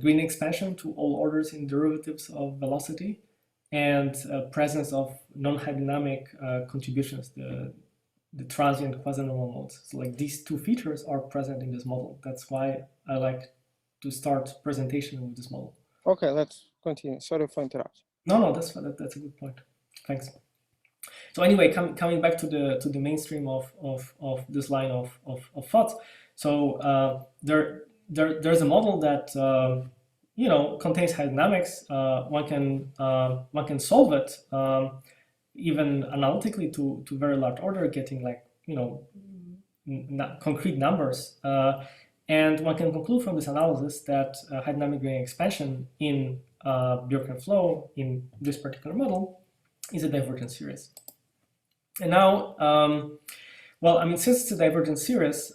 S2: green expansion to all orders in derivatives of velocity and presence of non-hydrodynamic contributions, the transient quasi-normal modes. So like these two features are present in this model. That's why I like to start presentation with this model.
S5: Okay, let's continue. Sorry for interrupting.
S2: No, that's a good point. Thanks. So anyway, coming back to the mainstream of this line of thought. So there's a model that contains hydrodynamics. One can solve it even analytically to very large order, getting like concrete numbers, and one can conclude from this analysis that hydrodynamic gradient expansion in Bjorken flow in this particular model is a divergent series. And now, well, I mean, since it's a divergent series,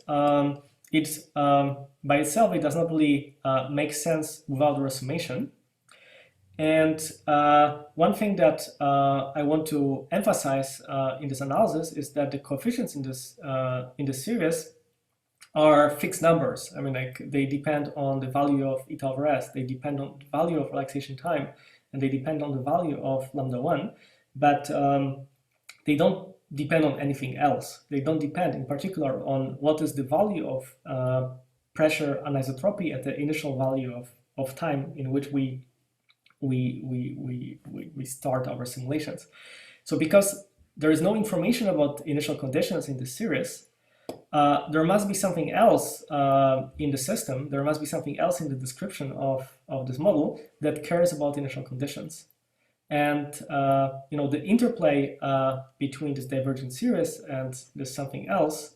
S2: it's by itself, it does not really make sense without the resummation. And one thing that I want to emphasize in this analysis is that the coefficients in this series are fixed numbers. I mean, like they depend on the value of eta over s, they depend on the value of relaxation time, and they depend on the value of lambda1, but they don't depend on anything else. They don't depend in particular on what is the value of pressure anisotropy at the initial value of time in which we start our simulations. So because there is no information about initial conditions in this series, there must be something else in the system, there must be something else in the description of this model that cares about initial conditions. And the interplay between this divergent series and this something else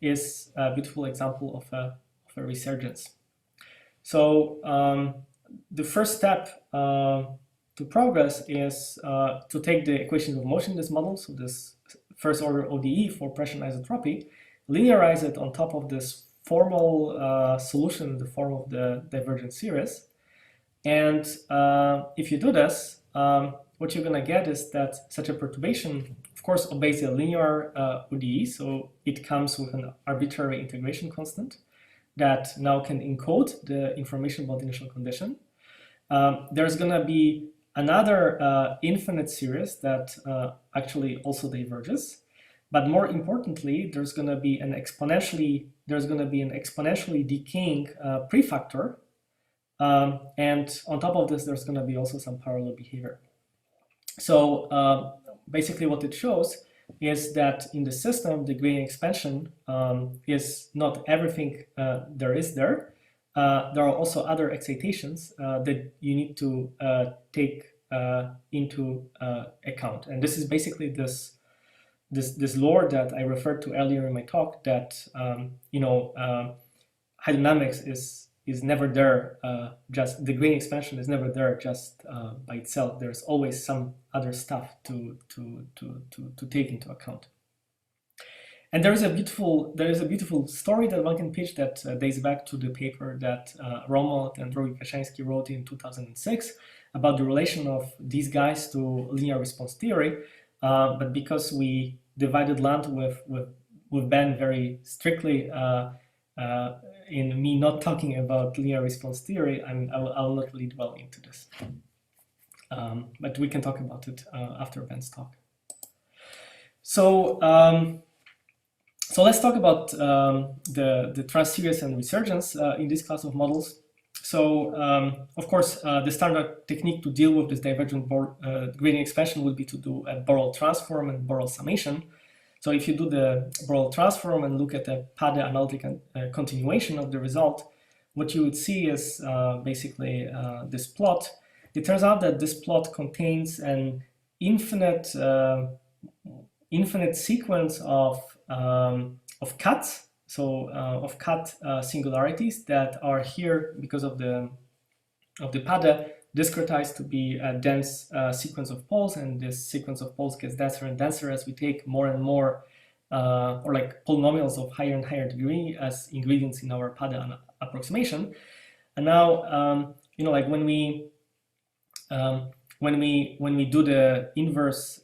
S2: is a beautiful example of a resurgence. So the first step to progress is to take the equations of motion in this model, so this first order ODE for pressure anisotropy, linearize it on top of this formal solution in the form of the divergent series. And if you do this, what you're going to get is that such a perturbation, of course, obeys a linear ODE, so it comes with an arbitrary integration constant that now can encode the information about the initial condition. There's going to be another infinite series that actually also diverges, but more importantly, there's going to be an exponentially decaying prefactor. And on top of this, there's going to be also some parallel behavior. So basically what it shows is that in the system, the gradient expansion is not everything there is there. There are also other excitations that you need to take into account. And this is basically this lore that I referred to earlier in my talk, that hydrodynamics is never there, just the gradient expansion is never there just by itself. There's always some other stuff to take into account. And there is a beautiful story that one can pitch that dates back to the paper that Romold and Rogi-Kashansky wrote in 2006 about the relation of these guys to linear response theory. But because we divided land with Ben very strictly, in me not talking about linear response theory, I will not really dwell into this. But we can talk about it after Ben's talk. So let's talk about the transseries and resurgence in this class of models. So of course, the standard technique to deal with this divergent gradient expansion would be to do a Borel transform and Borel summation. So if you do the Borel transform and look at the Pade analytic continuation of the result, what you would see is basically this plot. It turns out that this plot contains an infinite sequence of cuts, so of cut singularities that are here because of the Pade discretized to be a dense sequence of poles, and this sequence of poles gets denser and denser as we take more and more, or like polynomials of higher and higher degree as ingredients in our Pada approximation. And now, you know, like when we do the inverse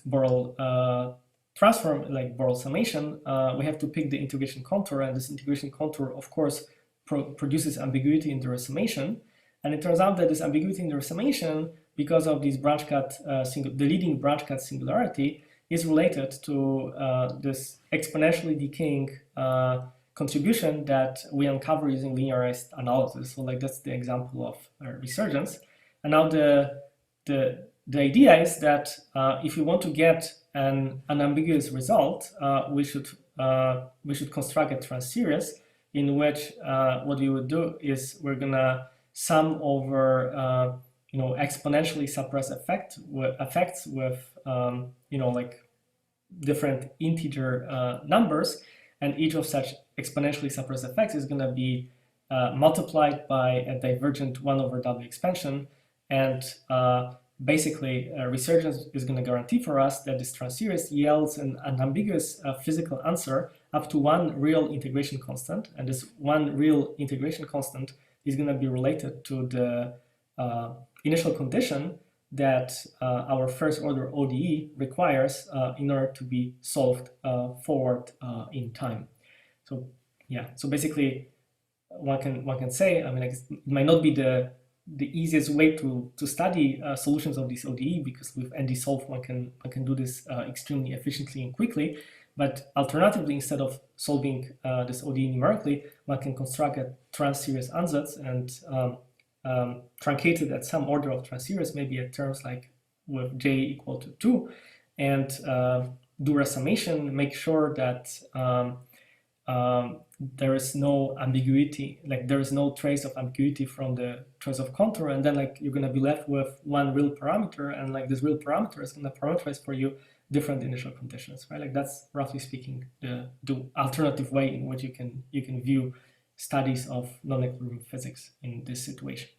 S2: Borel transform, like Borel summation, we have to pick the integration contour, and this integration contour, of course, produces ambiguity in the resummation. And it turns out that this ambiguity in the resummation, because of this branch cut, the leading branch cut singularity, is related to this exponentially decaying contribution that we uncover using linearized analysis. So like that's the example of resurgence. And now the idea is that if we want to get an unambiguous result, we should construct a transseries in which what we would do is we're gonna sum over you know, exponentially suppressed effects with you know, like different integer numbers, and each of such exponentially suppressed effects is gonna be multiplied by a divergent 1/W expansion, and basically Resurgence is going to guarantee for us that this transseries yields an unambiguous physical answer up to one real integration constant, and this one real integration constant is going to be related to the initial condition that our first order ODE requires in order to be solved forward in time. So yeah, so basically one can say, I mean, it might not be the easiest way to study solutions of this ODE, because with ND-solve one can do this extremely efficiently and quickly. But alternatively, instead of solving this ODE numerically, one can construct a transseries ansatz and truncate it at some order of transseries, maybe at terms like with j equal to 2, and do a summation, make sure that there is no ambiguity, like there is no trace of ambiguity from the choice of contour, and then like you're going to be left with one real parameter, and like this real parameter is going to parameterize for you different initial conditions, right? Like that's roughly speaking the alternative way in which you can view studies of non-equilibrium physics in this situation.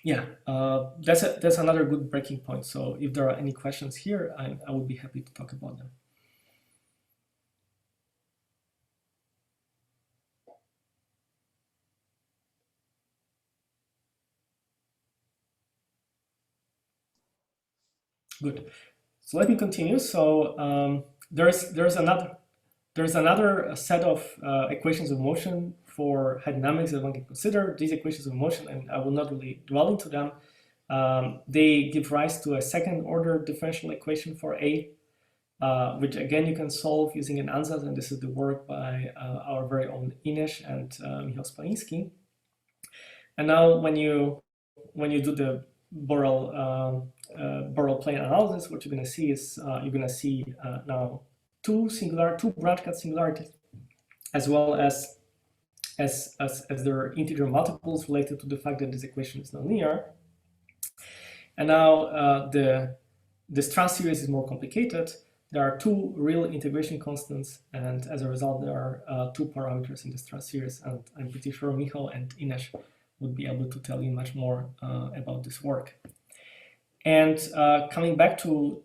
S2: Yeah, that's another good breaking point. So if there are any questions here, I would be happy to talk about them. Good. So let me continue. So there's another set of equations of motion for hydrodynamics that one can consider. These equations of motion, and I will not really dwell into them, they give rise to a second order differential equation for A, which again you can solve using an ansatz, and this is the work by our very own Ines and Michal Spalinski. And now when you do the Borel plane analysis, what you're going to see is you're going to see now two branch cut singularities, as well as their integer multiples related to the fact that this equation is nonlinear. And now this transseries is more complicated. There are two real integration constants, and as a result, there are two parameters in this transseries. And I'm pretty sure Michal and Ines would be able to tell you much more about this work. And coming back to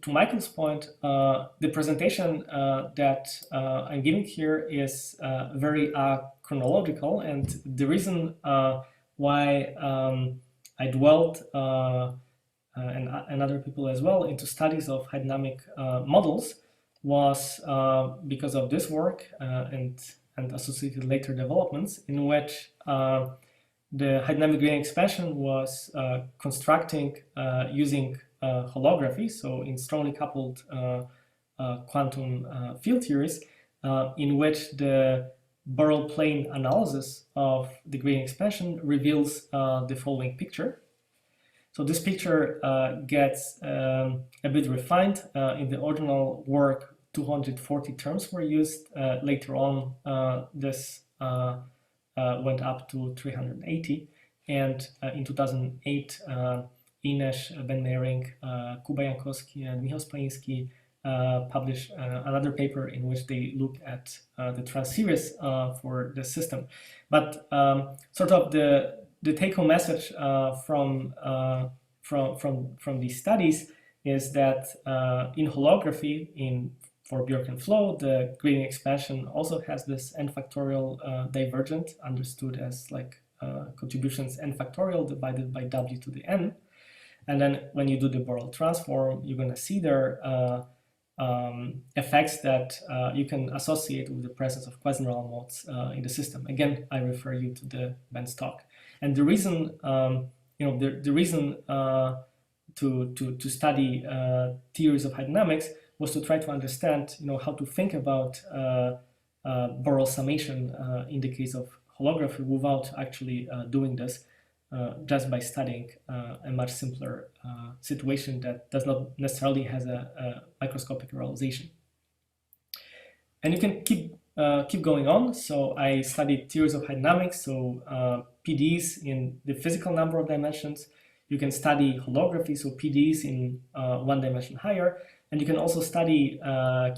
S2: Michael's point, the presentation that I'm giving here is very chronological, and the reason why I dwelt and other people as well into studies of hydrodynamic models was because of this work and associated later developments, in which the hydrodynamic gradient expansion was constructing using holography, so in strongly coupled quantum field theories, in which the Borel plane analysis of the gradient expansion reveals the following picture. So this picture gets a bit refined. In the original work, 240 terms were used. Later on, this went up to 380, and in 2008, Ines, Ben Mehring, Kuba Jankowski, and Michal Spalinski publish another paper in which they look at the transseries for the system. But sort of the take-home message from these studies is that in holography, for Bjorken flow, the gradient expansion also has this n factorial divergent, understood as like contributions n factorial divided by w to the n. And then when you do the Borel transform, you're going to see there effects that you can associate with the presence of quasi-neural modes in the system. Again, I refer you to the Ben's talk. And the reason, the reason to study theories of hydrodynamics was to try to understand, how to think about Borel summation in the case of holography without actually doing this, just by studying a much simpler situation that does not necessarily has a microscopic realization. And you can keep going on. So I studied theories of hydrodynamics, so PDEs in the physical number of dimensions. You can study holography, so PDEs in one dimension higher. And you can also study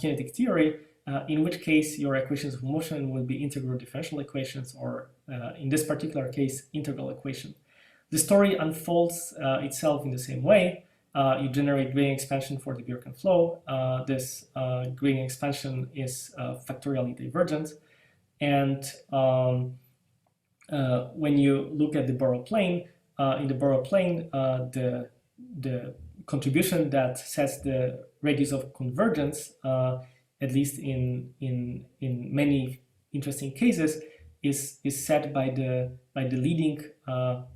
S2: kinetic theory, in which case your equations of motion will be integral differential equations, or in this particular case, integral equation. The story unfolds itself in the same way. You generate gradient expansion for the Bjorken flow. This gradient expansion is factorially divergent. And when you look at the Borel plane, in the Borel plane, the contribution that sets the radius of convergence, at least in many interesting cases, is set by the leading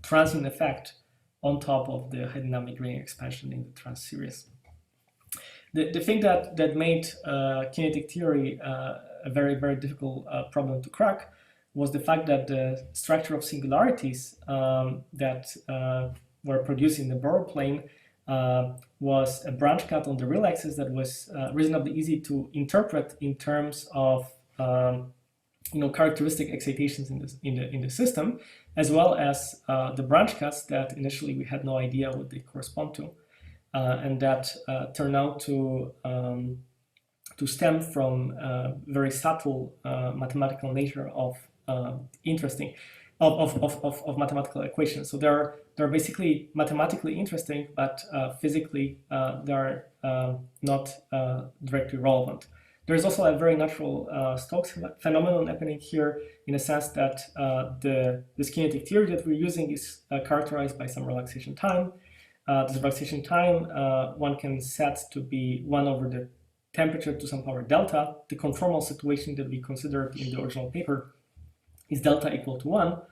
S2: transient effect on top of the hydrodynamic gradient expansion in the transseries. The thing that made kinetic theory a very, very difficult problem to crack was the fact that the structure of singularities that were produced in the Borel plane was a branch cut on the real axis that was reasonably easy to interpret in terms of characteristic excitations in the system, as well as the branch cuts that initially we had no idea what they correspond to, and that turned out to stem from very subtle mathematical nature of mathematical equations. So they're basically mathematically interesting, but physically they're not directly relevant. There's also a very natural Stokes phenomenon happening here, in a sense that this kinetic theory that we're using is characterized by some relaxation time. This relaxation time one can set to be 1 over the temperature to some power delta. The conformal situation that we considered in the original paper is delta equal to 1.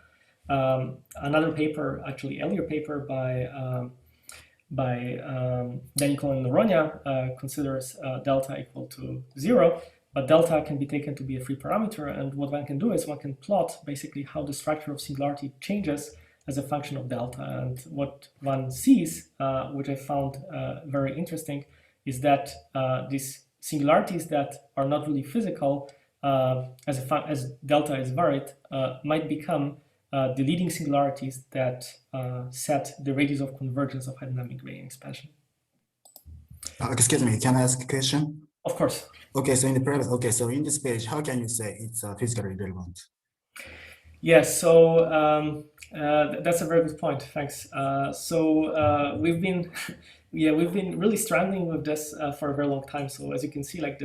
S2: Another paper, actually earlier paper by Danicol and Noronha considers delta equal to 0, but delta can be taken to be a free parameter, and what one can do is one can plot basically how the structure of singularity changes as a function of delta. And what one sees, which I found very interesting, is that these singularities that are not really physical, as delta is varied, might become the leading singularities that set the radius of convergence of hydrodynamic gradient expansion.
S6: Excuse me, can I ask a question?
S2: Of course.
S6: Okay, so so in this page, how can you say it's physically relevant?
S2: Yes, so that's a very good point. Thanks. We've been really struggling with this for a very long time. So as you can see, like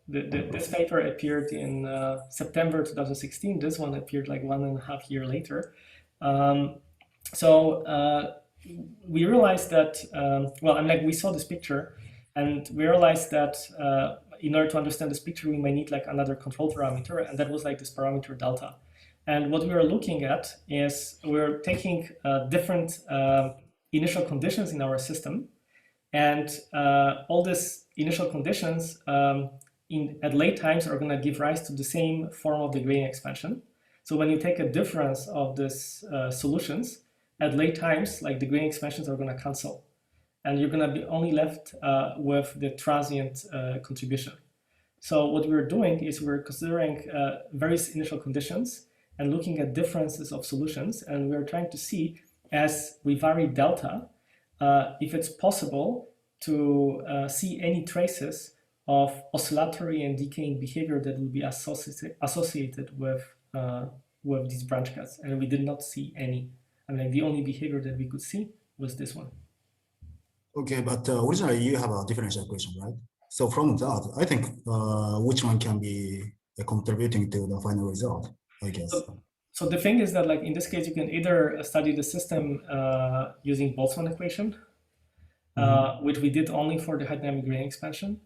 S2: this paper appeared in September 2016. This one appeared like 1.5 years later. We realized that we saw this picture, and we realized that in order to understand this picture, we may need like another control parameter, and that was like this parameter delta. And what we were looking at is we're taking different initial conditions in our system, and all these initial conditions at late times are going to give rise to the same form of the gradient expansion. So when you take a difference of these solutions at late times, like the gradient expansions are going to cancel, and you're going to be only left with the transient contribution. So what we're doing is we're considering various initial conditions and looking at differences of solutions, and we're trying to see, as we vary delta, if it's possible to see any traces of oscillatory and decaying behavior that will be associated with these branch cuts, and we did not see any. I mean, the only behavior that we could see was this one.
S6: Okay, but originally you have a differential equation, right? So from that, I think which one can be contributing to the final result, I guess.
S2: So the thing is that, like in this case, you can either study the system using Boltzmann equation, which we did only for the hydrodynamic gradient expansion,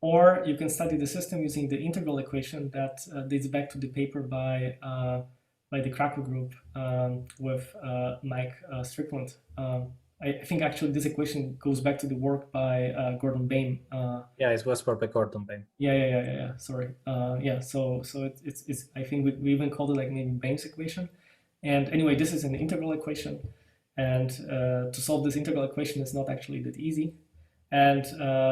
S2: or you can study the system using the integral equation that dates back to the paper by the Krakow group with Mike Strickland. I think actually this equation goes back to the work by Gordon Bain.
S7: Yeah, it was by Gordon Bain.
S2: Yeah. Sorry. Yeah. So it's I think we even called it like maybe Bain's equation. And anyway, this is an integral equation, and to solve this integral equation is not actually that easy. And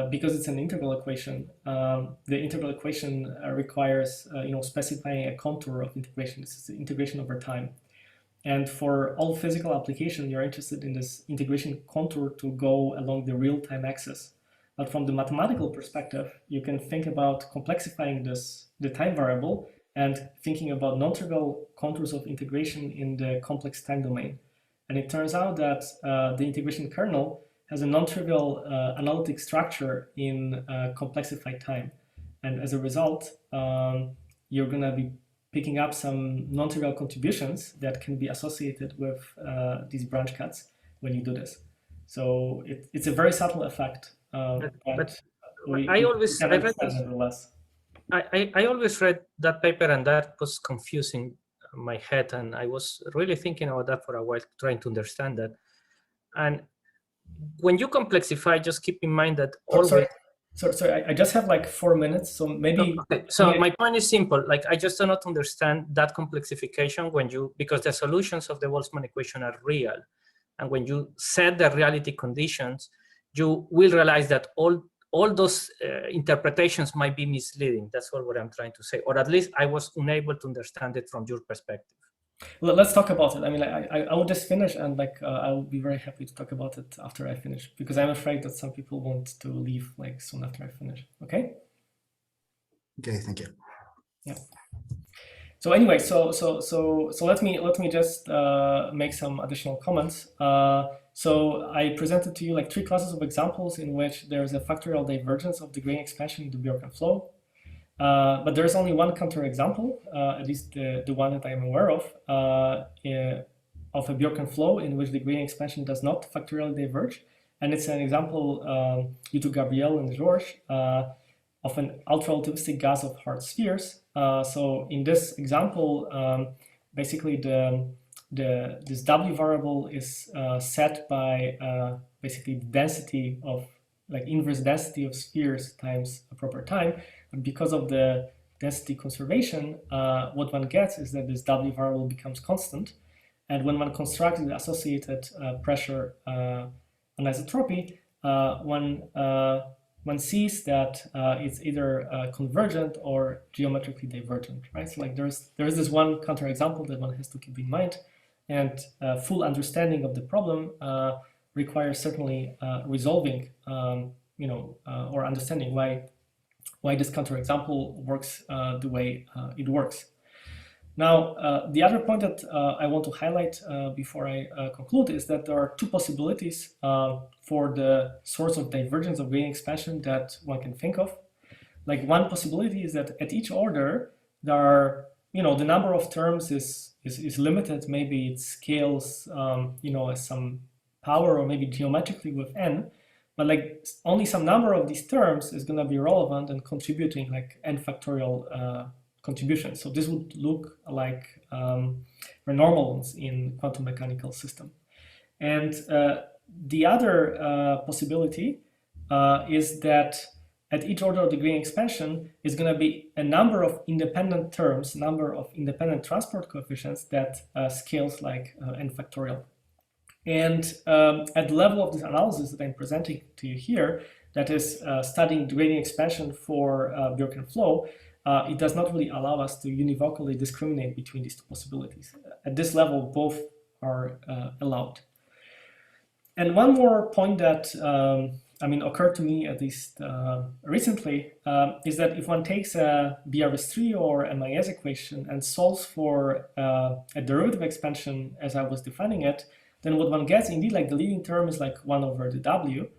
S2: because it's an integral equation, the integral equation requires specifying a contour of integration. This is the integration over time. And for all physical application, you're interested in this integration contour to go along the real-time axis. But from the mathematical perspective, you can think about complexifying the time variable and thinking about non-trivial contours of integration in the complex time domain. And it turns out that the integration kernel has a non-trivial analytic structure in complexified time. And as a result, you're going to be picking up some non-trivial contributions that can be associated with these branch cuts when you do this. So it's a very subtle effect.
S7: I always read that paper, and that was confusing my head, and I was really thinking about that for a while, trying to understand that. And when you complexify, just keep in mind that always.
S2: Sorry, I just have like 4 minutes, so maybe.
S7: Okay. So my point is simple. Like, I just do not understand that complexification because the solutions of the Boltzmann equation are real, and when you set the reality conditions, you will realize that all those interpretations might be misleading. That's all what I'm trying to say, or at least I was unable to understand it from your perspective.
S2: Well, let's talk about it. I mean, I will just finish, and like I will be very happy to talk about it after I finish, because I'm afraid that some people want to leave like soon after I finish. Okay.
S6: Okay, thank you.
S2: Yeah. So anyway, so let me just make some additional comments. So I presented to you like 3 classes of examples in which there's a factorial divergence of the gradient expansion in the Bjorken flow. But there's only one counterexample, at least the one that I'm aware of a Bjorken flow in which the gradient expansion does not factorially diverge. And it's an example due to Gabriel and Georges of an ultra-relativistic gas of hard spheres. So in this example, basically this W variable is set by basically the density of like inverse density of spheres times a proper time. But because of the density conservation, what one gets is that this W variable becomes constant. And when one constructs the associated pressure anisotropy, one sees that it's either convergent or geometrically divergent, right? So like there is this one counterexample that one has to keep in mind, and full understanding of the problem requires certainly resolving, or understanding why this counterexample works the way it works. Now, the other point that I want to highlight before I conclude is that there are 2 possibilities for the source of divergence of gradient expansion that one can think of. Like, one possibility is that at each order, there are, the number of terms is limited. Maybe it scales, as some power, or maybe geometrically with n. But like only some number of these terms is going to be relevant and contributing like n factorial contribution. So this would look like renormals in quantum mechanical system. And the other possibility is that at each order of the gradient expansion is going to be a number of independent terms, number of independent transport coefficients that scales like n factorial. And at the level of this analysis that I'm presenting to you here, that is studying gradient expansion for Bjorken flow, it does not really allow us to univocally discriminate between these 2 possibilities. At this level, both are allowed. And one more point that I mean, occurred to me at least recently, is that if one takes a BRS3 or MIS equation and solves for a derivative expansion as I was defining it, then what one gets, indeed, like the leading term is like 1 over the W,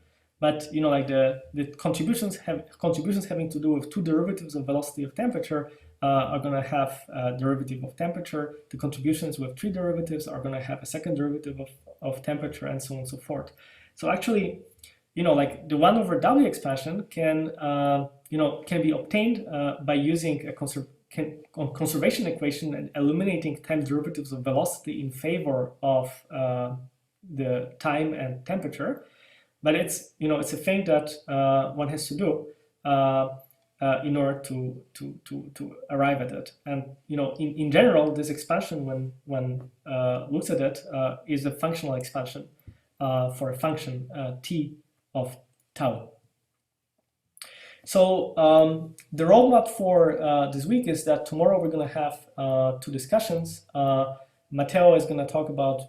S2: but you know, like the contributions having to do with two derivatives of velocity of temperature are going to have a derivative of temperature. The contributions with three derivatives are going to have a second derivative of temperature, and so on and so forth. So actually, you know, like the 1 over W expansion can, you know, can be obtained by using a conservation equation and eliminating time derivatives of velocity in favor of the time and temperature. But it's, you know, it's a thing that one has to do in order to arrive at it. And, you know, in general, this expansion, when one looks at it, is a functional expansion for a function t of tau. So the roadmap for this week is that tomorrow we're going to have two discussions. Matteo is going to talk about,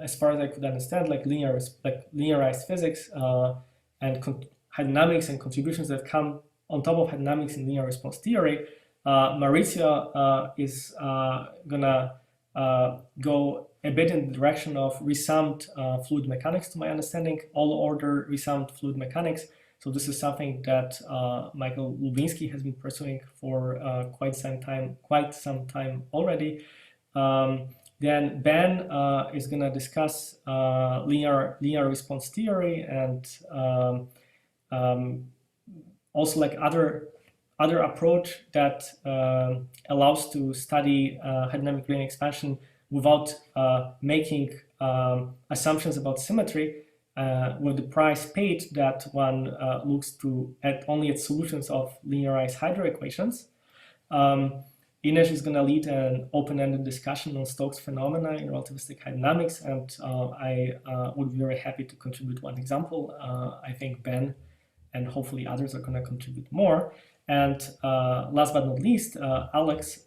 S2: as far as I could understand, like linearized physics and hydrodynamics and contributions that come on top of hydrodynamics in linear response theory. Mauricio is going to go a bit in the direction of resummed fluid mechanics, to my understanding, all order resummed fluid mechanics. So this is something that Michael Lubinsky has been pursuing for quite some time already. Then Ben is going to discuss linear response theory and also like other approach that allows to study hydrodynamic gradient expansion without making assumptions about symmetry, with the price paid that one looks to only at solutions of linearized hydro equations. Ines is going to lead an open-ended discussion on Stokes phenomena in relativistic hydrodynamics, and I would be very happy to contribute one example. I think Ben and hopefully others are going to contribute more. And last but not least, Alex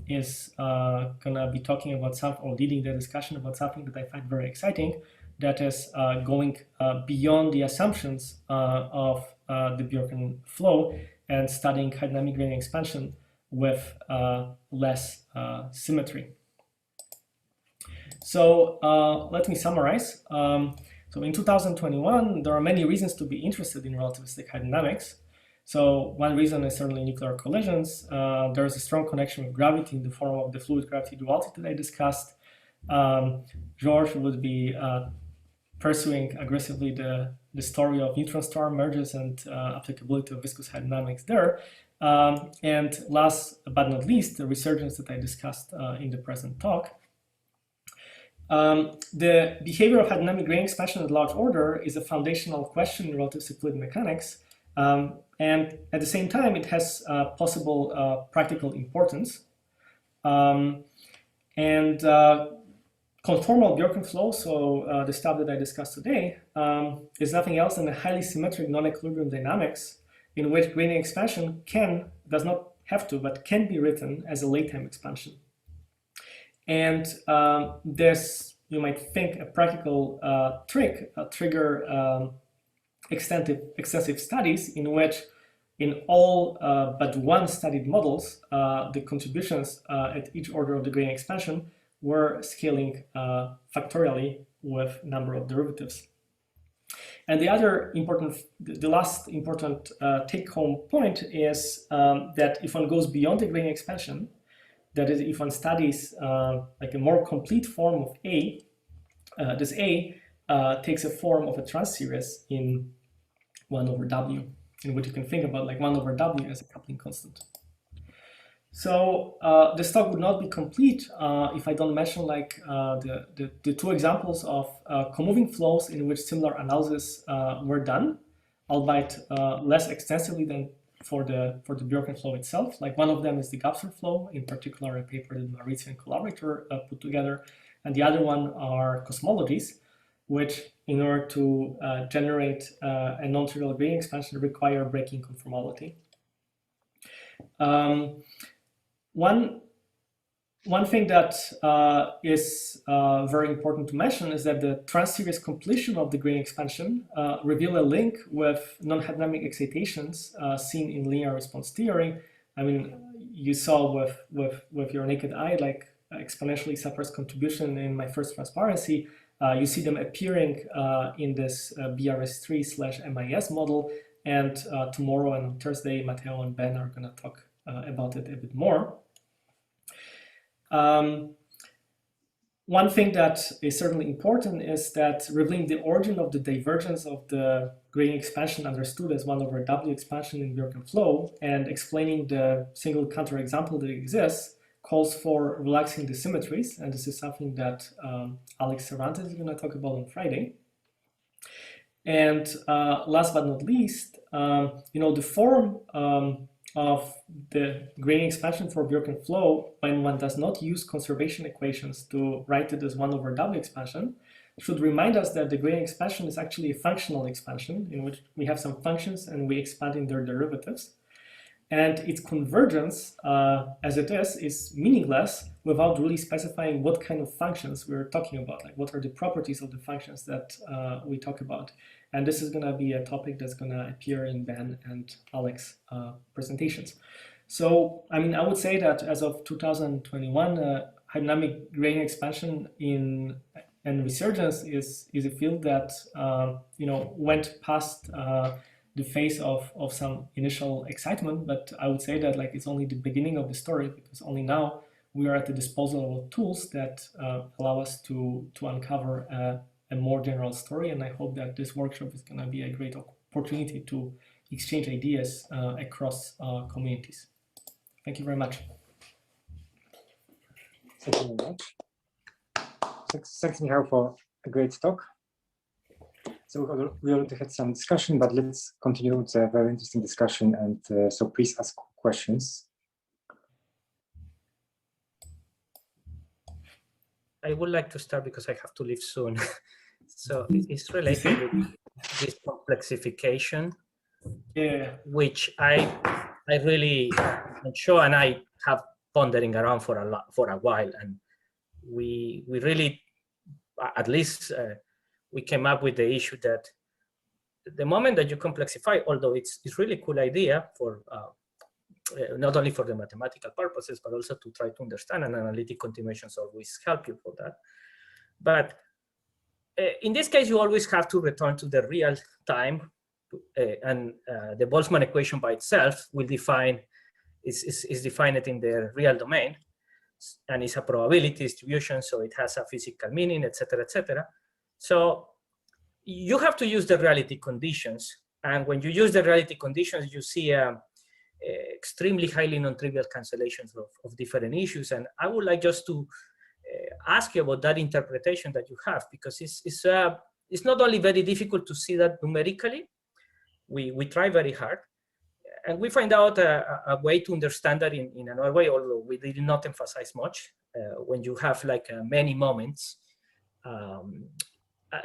S2: is going to be talking about or leading the discussion about something that I find very exciting, that is going beyond the assumptions of the Bjorken flow and studying hydrodynamic gradient expansion with less symmetry. So let me summarize. So in 2021, there are many reasons to be interested in relativistic hydrodynamics. So one reason is certainly nuclear collisions. There is a strong connection with gravity in the form of the fluid-gravity duality that I discussed. George would be pursuing aggressively the story of neutron-star mergers and applicability of viscous hydrodynamics there. And last but not least, the resurgence that I discussed in the present talk. The behavior of hydrodynamic gradient expansion at large order is a foundational question in relativistic fluid mechanics. And at the same time, it has possible practical importance. And conformal Bjorken flow, so the stuff that I discussed today, is nothing else than a highly symmetric non-equilibrium dynamics in which gradient expansion does not have to, but can be written as a late time expansion. And there's, you might think, a practical trigger extensive studies in which in all but one studied models, the contributions at each order of the gradient expansion were scaling factorially with number of derivatives. And the last important take-home point is that if one goes beyond the gradient expansion, that is, if one studies like a more complete form of A, this A takes a form of a transseries in 1 over W, in which you can think about like 1 over W as a coupling constant. So this talk would not be complete if I don't mention like the two examples of comoving flows in which similar analyses were done, albeit less extensively than for the Bjorken flow itself. Like one of them is the Gapser flow, in particular a paper that Mauricio and collaborator put together, and the other one are cosmologies, which in order to generate a non-trivial gradient expansion require breaking conformality. One one thing that is very important to mention is that the transseries completion of the gradient expansion reveal a link with non-hydrodynamic excitations seen in linear response theory. I mean, you saw with your naked eye, like exponentially suppressed contribution in my first transparency. You see them appearing in this BRS3/MIS model. And tomorrow and on Thursday, Matteo and Ben are going to talk about it a bit more. One thing that is certainly important is that revealing the origin of the divergence of the gradient expansion understood as 1/W expansion in Bjorken flow and explaining the single counterexample that exists calls for relaxing the symmetries. And this is something that Alex Cervantes is going to talk about on Friday. And last but not least, the form of the gradient expansion for Bjorken flow, when one does not use conservation equations to write it as 1/W expansion, should remind us that the gradient expansion is actually a functional expansion in which we have some functions and we expand in their derivatives. And its convergence, as it is meaningless without really specifying what kind of functions we're talking about, like what are the properties of the functions that we talk about. And this is going to be a topic that's going to appear in Ben and Alex presentations. So, I mean, I would say that as of 2021, hydrodynamic gradient expansion and resurgence is a field that went past the phase of some initial excitement, but I would say that it's only the beginning of the story, because only now we are at the disposal of tools that allow us to uncover a more general story. And I hope that this workshop is going to be a great opportunity to exchange ideas across communities. Thank you very much.
S1: Thank you very much. Thanks, Michal, for a great talk. So we already had some discussion, but let's continue with a very interesting discussion. And so please ask questions.
S7: I would like to start because I have to leave soon. So it's related with this complexification, which I really am sure, and I have pondering around for a while, and we really, at least we came up with the issue that the moment that you complexify, although it's really cool idea for not only for the mathematical purposes, but also to try to understand, and analytic continuations always help you for that. But in this case, you always have to return to the real time, and the Boltzmann equation by itself will define, is defined in the real domain, and it's a probability distribution, so it has a physical meaning, etc., etc. So you have to use the reality conditions, and when you use the reality conditions, you see extremely highly non-trivial cancellations of different issues. And I would like just to ask you about that interpretation that you have, because it's not only very difficult to see that numerically, we try very hard, and we find out a way to understand that in another way, although we did not emphasize much when you have many moments.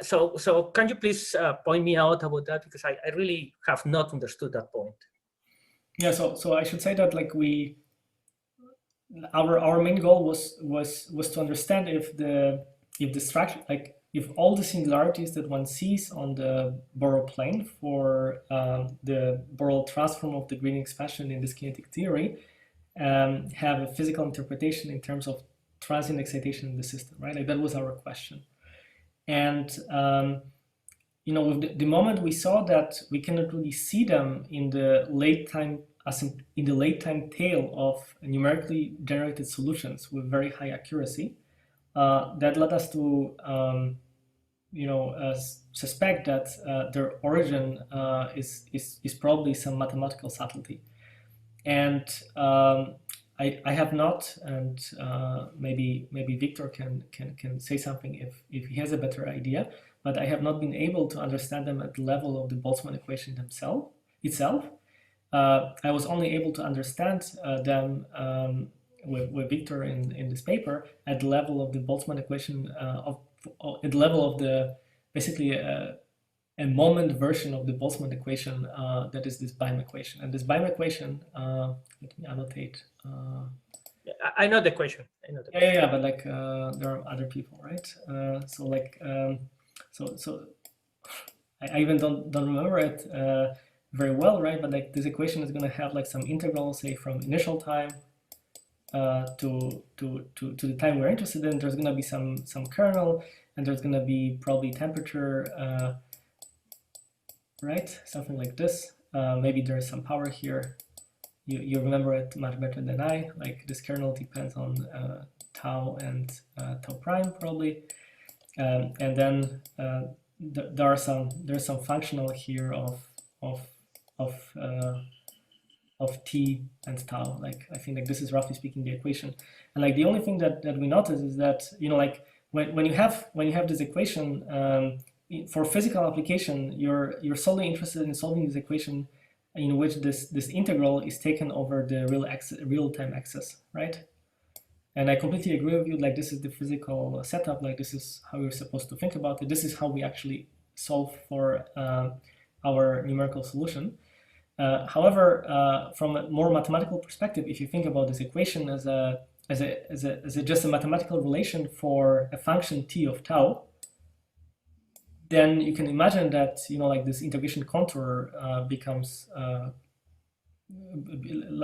S7: So can you please point me out about that, because I really have not understood that point.
S2: Yeah, so I should say that our main goal was to understand if the structure, if all the singularities that one sees on the Borel plane for the Borel transform of the gradient expansion in this kinetic theory have a physical interpretation in terms of transient excitation in the system, right? That was our question. And with the moment we saw that we cannot really see them in the late time tail of numerically generated solutions with very high accuracy, that led us to suspect that their origin is probably some mathematical subtlety. And I have not, and maybe Victor can say something if he has a better idea, but I have not been able to understand them at the level of the Boltzmann equation itself. I was only able to understand them with Victor in this paper at the level of the Boltzmann equation, at the level of the basically a moment version of the Boltzmann equation that is this Beim equation. And this Beim equation, let me annotate.
S7: I know the question. I know the
S2: Yeah, yeah, but like there are other people, right? So like so I even don't remember it very well, right? But like this equation is going to have like some integral, say from initial time to the time we're interested in. There's going to be some kernel, and there's going to be probably temperature, right? Something like this. Maybe there's some power here. You remember it much better than I. Like this kernel depends on tau and tau prime probably, and then there's some functional here of t and tau. Like I think like this is roughly speaking the equation. And like the only thing that we notice is that like when you have this equation for physical application, you're solely interested in solving this equation in which this integral is taken over the real time axis, right? And I completely agree with you. Like this is the physical setup. Like this is how you're supposed to think about it. This is how we actually solve for our numerical solution. However, from a more mathematical perspective, if you think about this equation as just a mathematical relation for a function t of tau, then you can imagine that like this integration contour becomes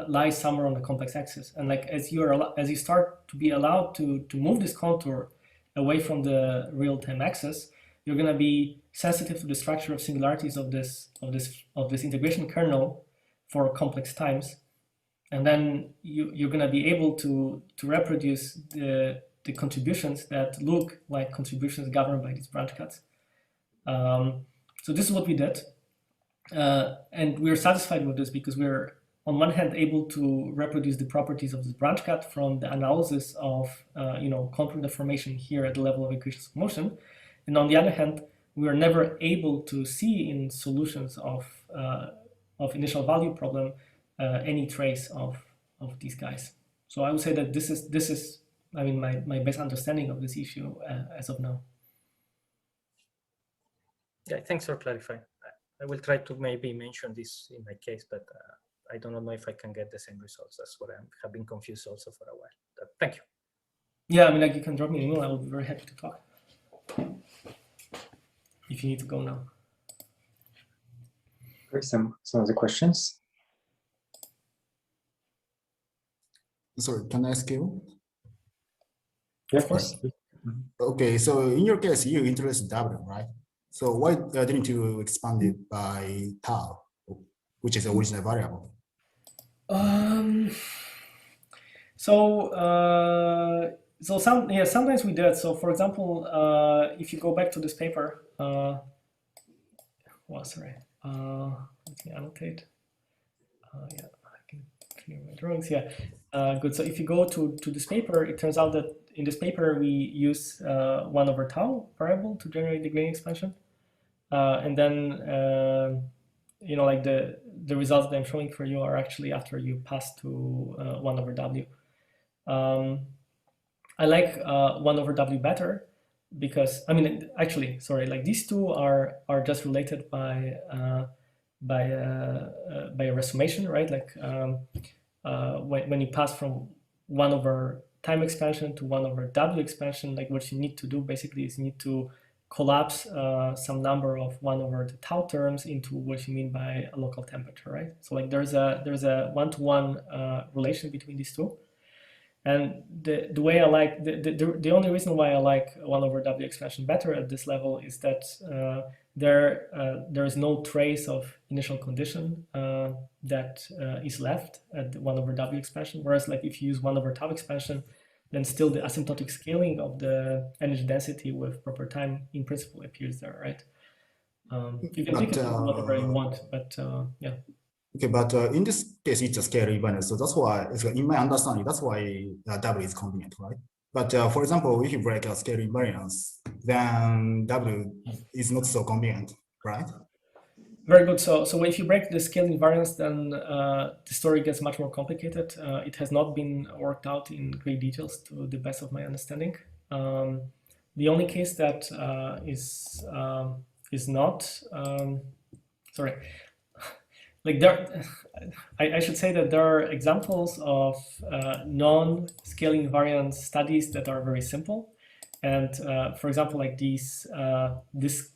S2: lies somewhere on the complex axis, and like as you start to be allowed to move this contour away from the real-time axis, you're going to be sensitive to the structure of singularities of this integration kernel for complex times, and then you're going to be able to reproduce the contributions that look like contributions governed by these branch cuts. So this is what we did, and we're satisfied with this because we're on one hand able to reproduce the properties of this branch cut from the analysis of contour deformation here at the level of equations of motion, and on the other hand we are never able to see in solutions of initial value problem any trace of these guys. So I would say that this is I mean my best understanding of this issue as of now.
S7: Yeah, thanks for clarifying. I will try to maybe mention this in my case, but I don't know if I can get the same results. That's what I have been confused also for a while. But thank you.
S2: Yeah, I mean, like you can drop me an email. I will be very happy to talk. If you need to go now.
S1: Okay, some of the questions.
S6: Sorry, can I ask you?
S1: Yeah, of course.
S6: Okay, so in your case, you introduced W, right? So why didn't you expand it by tau, which is the original variable?
S2: Sometimes we did. So for example, if you go back to this paper, let me annotate. Yeah, I can clear my drawings. Yeah, good. So if you go to this paper, it turns out that in this paper we use 1 over tau variable to generate the gradient expansion, and then like the results that I'm showing for you are actually after you pass to 1 over W. I like 1 over W better because, I mean, actually, sorry, like these two are just related by a resummation, right? Like when you pass from 1 over time expansion to 1 over W expansion, like what you need to do basically is you need to collapse some number of 1 over the tau terms into what you mean by a local temperature, right? So like there's a one-to-one relation between these two. And the way I like, the only reason why I like 1 over W expansion better at this level is that there is no trace of initial condition that is left at the 1 over W expansion. Whereas like if you use 1 over tau expansion, then still the asymptotic scaling of the energy density with proper time in principle appears there, right? You can take it whatever you want, but yeah.
S6: Okay, but in this case, it's a scale invariant. So that's why, in my understanding, that's why W is convenient, right? But for example, if you break a scale invariance, then W is not so convenient, right?
S2: Very good. So if you break the scale invariance, then the story gets much more complicated. It has not been worked out in great details to the best of my understanding. The only case that is not, sorry. like there, I should say that there are examples of non-scaling variant studies that are very simple. And for example, like this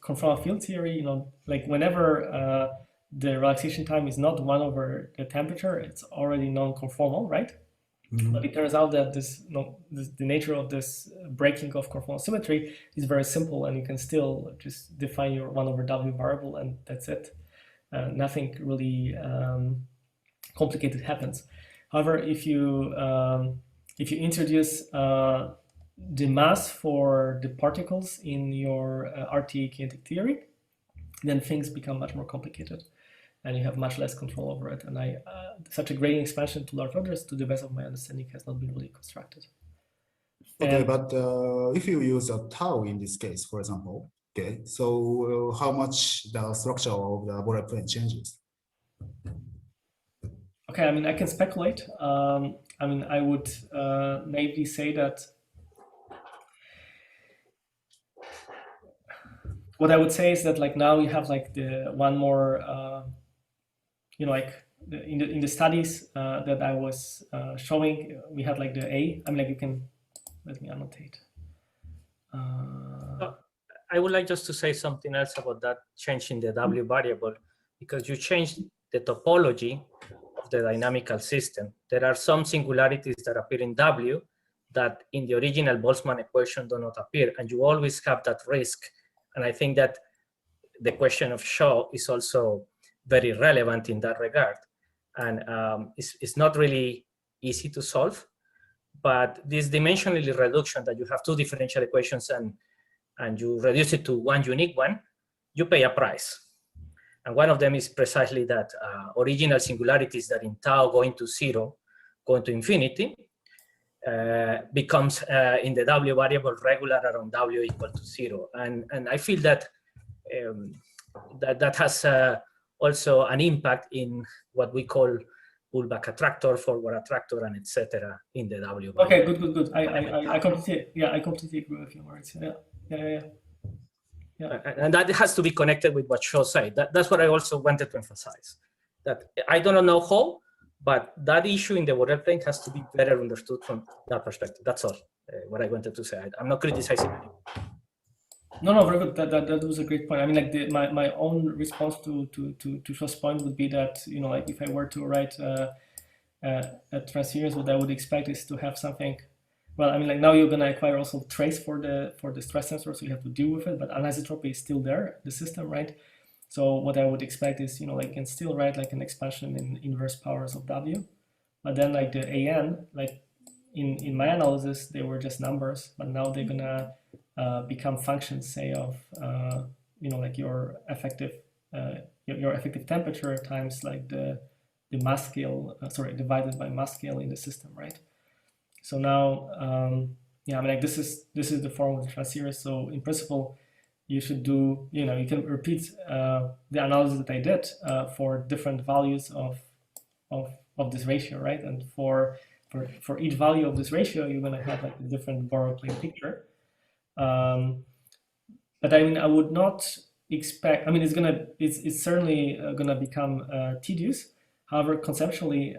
S2: conformal field theory, you know, like whenever the relaxation time is not 1 over the temperature, it's already non-conformal, right? Mm-hmm. But it turns out that the nature of this breaking of conformal symmetry is very simple, and you can still just define your 1 over W variable, and that's it. Nothing really complicated happens. However, if you introduce the mass for the particles in your RT kinetic theory, then things become much more complicated, and you have much less control over it. And such a gradient expansion to large orders, to the best of my understanding, has not been really constructed.
S6: Okay, but if you use a tau in this case, for example, okay, so how much the structure of the Borel plane changes?
S2: Okay, I mean, I can speculate. I mean, I would naively say that what I would say is that, like, now you have like the one more, you know, like in the studies that I was showing, we had like the A. I mean, like, you can, let me annotate.
S7: I would like just to say something else about that change in the W variable, because you changed the topology of the dynamical system. There are some singularities that appear in W that in the original Boltzmann equation do not appear, and you always have that risk. And I think that the question of Shaw is also very relevant in that regard. And it's not really easy to solve, but this dimensional reduction, that you have 2 differential equations and you reduce it to 1 unique one, you pay a price. And one of them is precisely that original singularities that in tau going to 0, going to infinity, becomes in the W variable regular around W equal to 0. And I feel that that has also an impact in what we call pullback attractor, forward attractor, and etc. in the W variable.
S2: Okay, good. I completely agree with you, Maurice. Yeah.
S7: And that has to be connected with what Shaw said. That's what I also wanted to emphasize. That I don't know how, but that issue in the Borel plane has to be better understood from that perspective. That's all what I wanted to say. I'm not criticizing anyone.
S2: No, very good. That was a great point. I mean, like my own response to Shaw's point would be that, you know, like if I were to write a transseries, what I would expect is to have something. Well, I mean, like now you're gonna acquire also trace for the stress tensor, so you have to deal with it. But anisotropy is still there, the system, right? So what I would expect is, you know, like you can still write like an expansion in inverse powers of W, but then like the AN, like in my analysis, they were just numbers, but now they're gonna become functions, say, of you know, like your effective temperature times like the mass scale, divided by mass scale in the system, right? So now, yeah, I mean, like this is the form of the transseries. So in principle, you should do, you know, you can repeat the analysis that I did for different values of this ratio, right? And for each value of this ratio, you're gonna have like a different Borel plane picture. But I mean, I would not expect. I mean, it's certainly gonna become tedious. However, conceptually,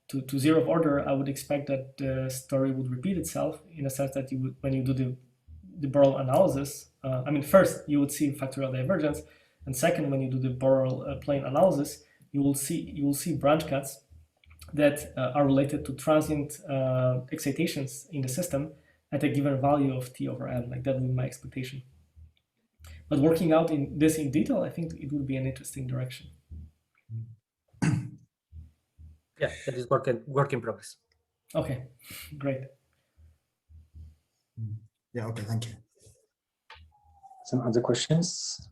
S2: to zeroth order, I would expect that the story would repeat itself in a sense that you would, when you do the Borel analysis. I mean, first you would see factorial divergence, and second, when you do the Borel plane analysis, you will see branch cuts that are related to transient excitations in the system at a given value of T over M. Like that would be my expectation. But working out in detail, I think it would be an interesting direction.
S7: Yeah, that is work in progress.
S2: Okay, great.
S6: Yeah, okay, thank you.
S1: Some other questions?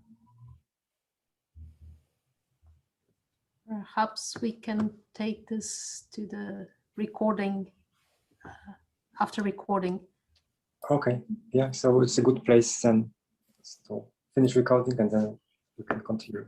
S8: Perhaps we can take this to the recording after recording.
S1: Okay, yeah, so it's a good place then to finish recording and then we can continue.